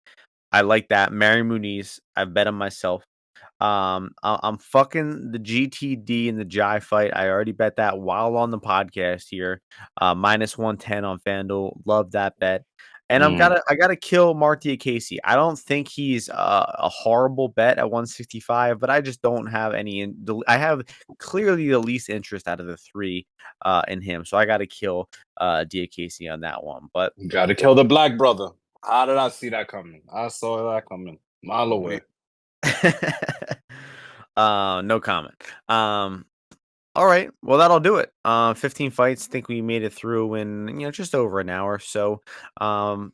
[SPEAKER 1] I like that. Marry Muniz. I bet him myself. I'm fucking the GTD in the Jai fight. I already bet that while on the podcast here. Minus 110 on FanDuel. Love that bet. And I gotta kill Martia Casey. I don't think he's a horrible bet at 165, but I just don't have any. I have clearly the least interest out of the three in him, so I gotta kill Diakiese on that one. But
[SPEAKER 2] Gotta kill the black brother. How did I see that coming? I saw that coming mile
[SPEAKER 1] we
[SPEAKER 2] away.
[SPEAKER 1] no comment. All right. Well, that'll do it. 15 fights. Think we made it through in, just over an hour. So, um,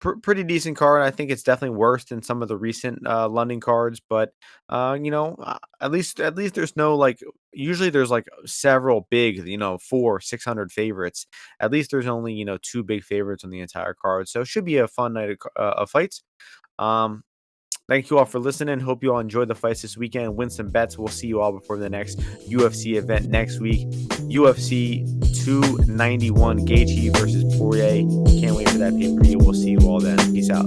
[SPEAKER 1] pretty decent card. I think it's definitely worse than some of the recent London cards, but at least there's no like. Usually there's like several big, 600 favorites. At least there's only two big favorites on the entire card. So it should be a fun night of fights. Um, Thank you all for listening. Hope you all enjoyed the fights this weekend. Win some bets. We'll see you all before the next UFC event next week. UFC 291, Gaethje versus Poirier. Can't wait for that pay-per-view. We'll see you all then. Peace out.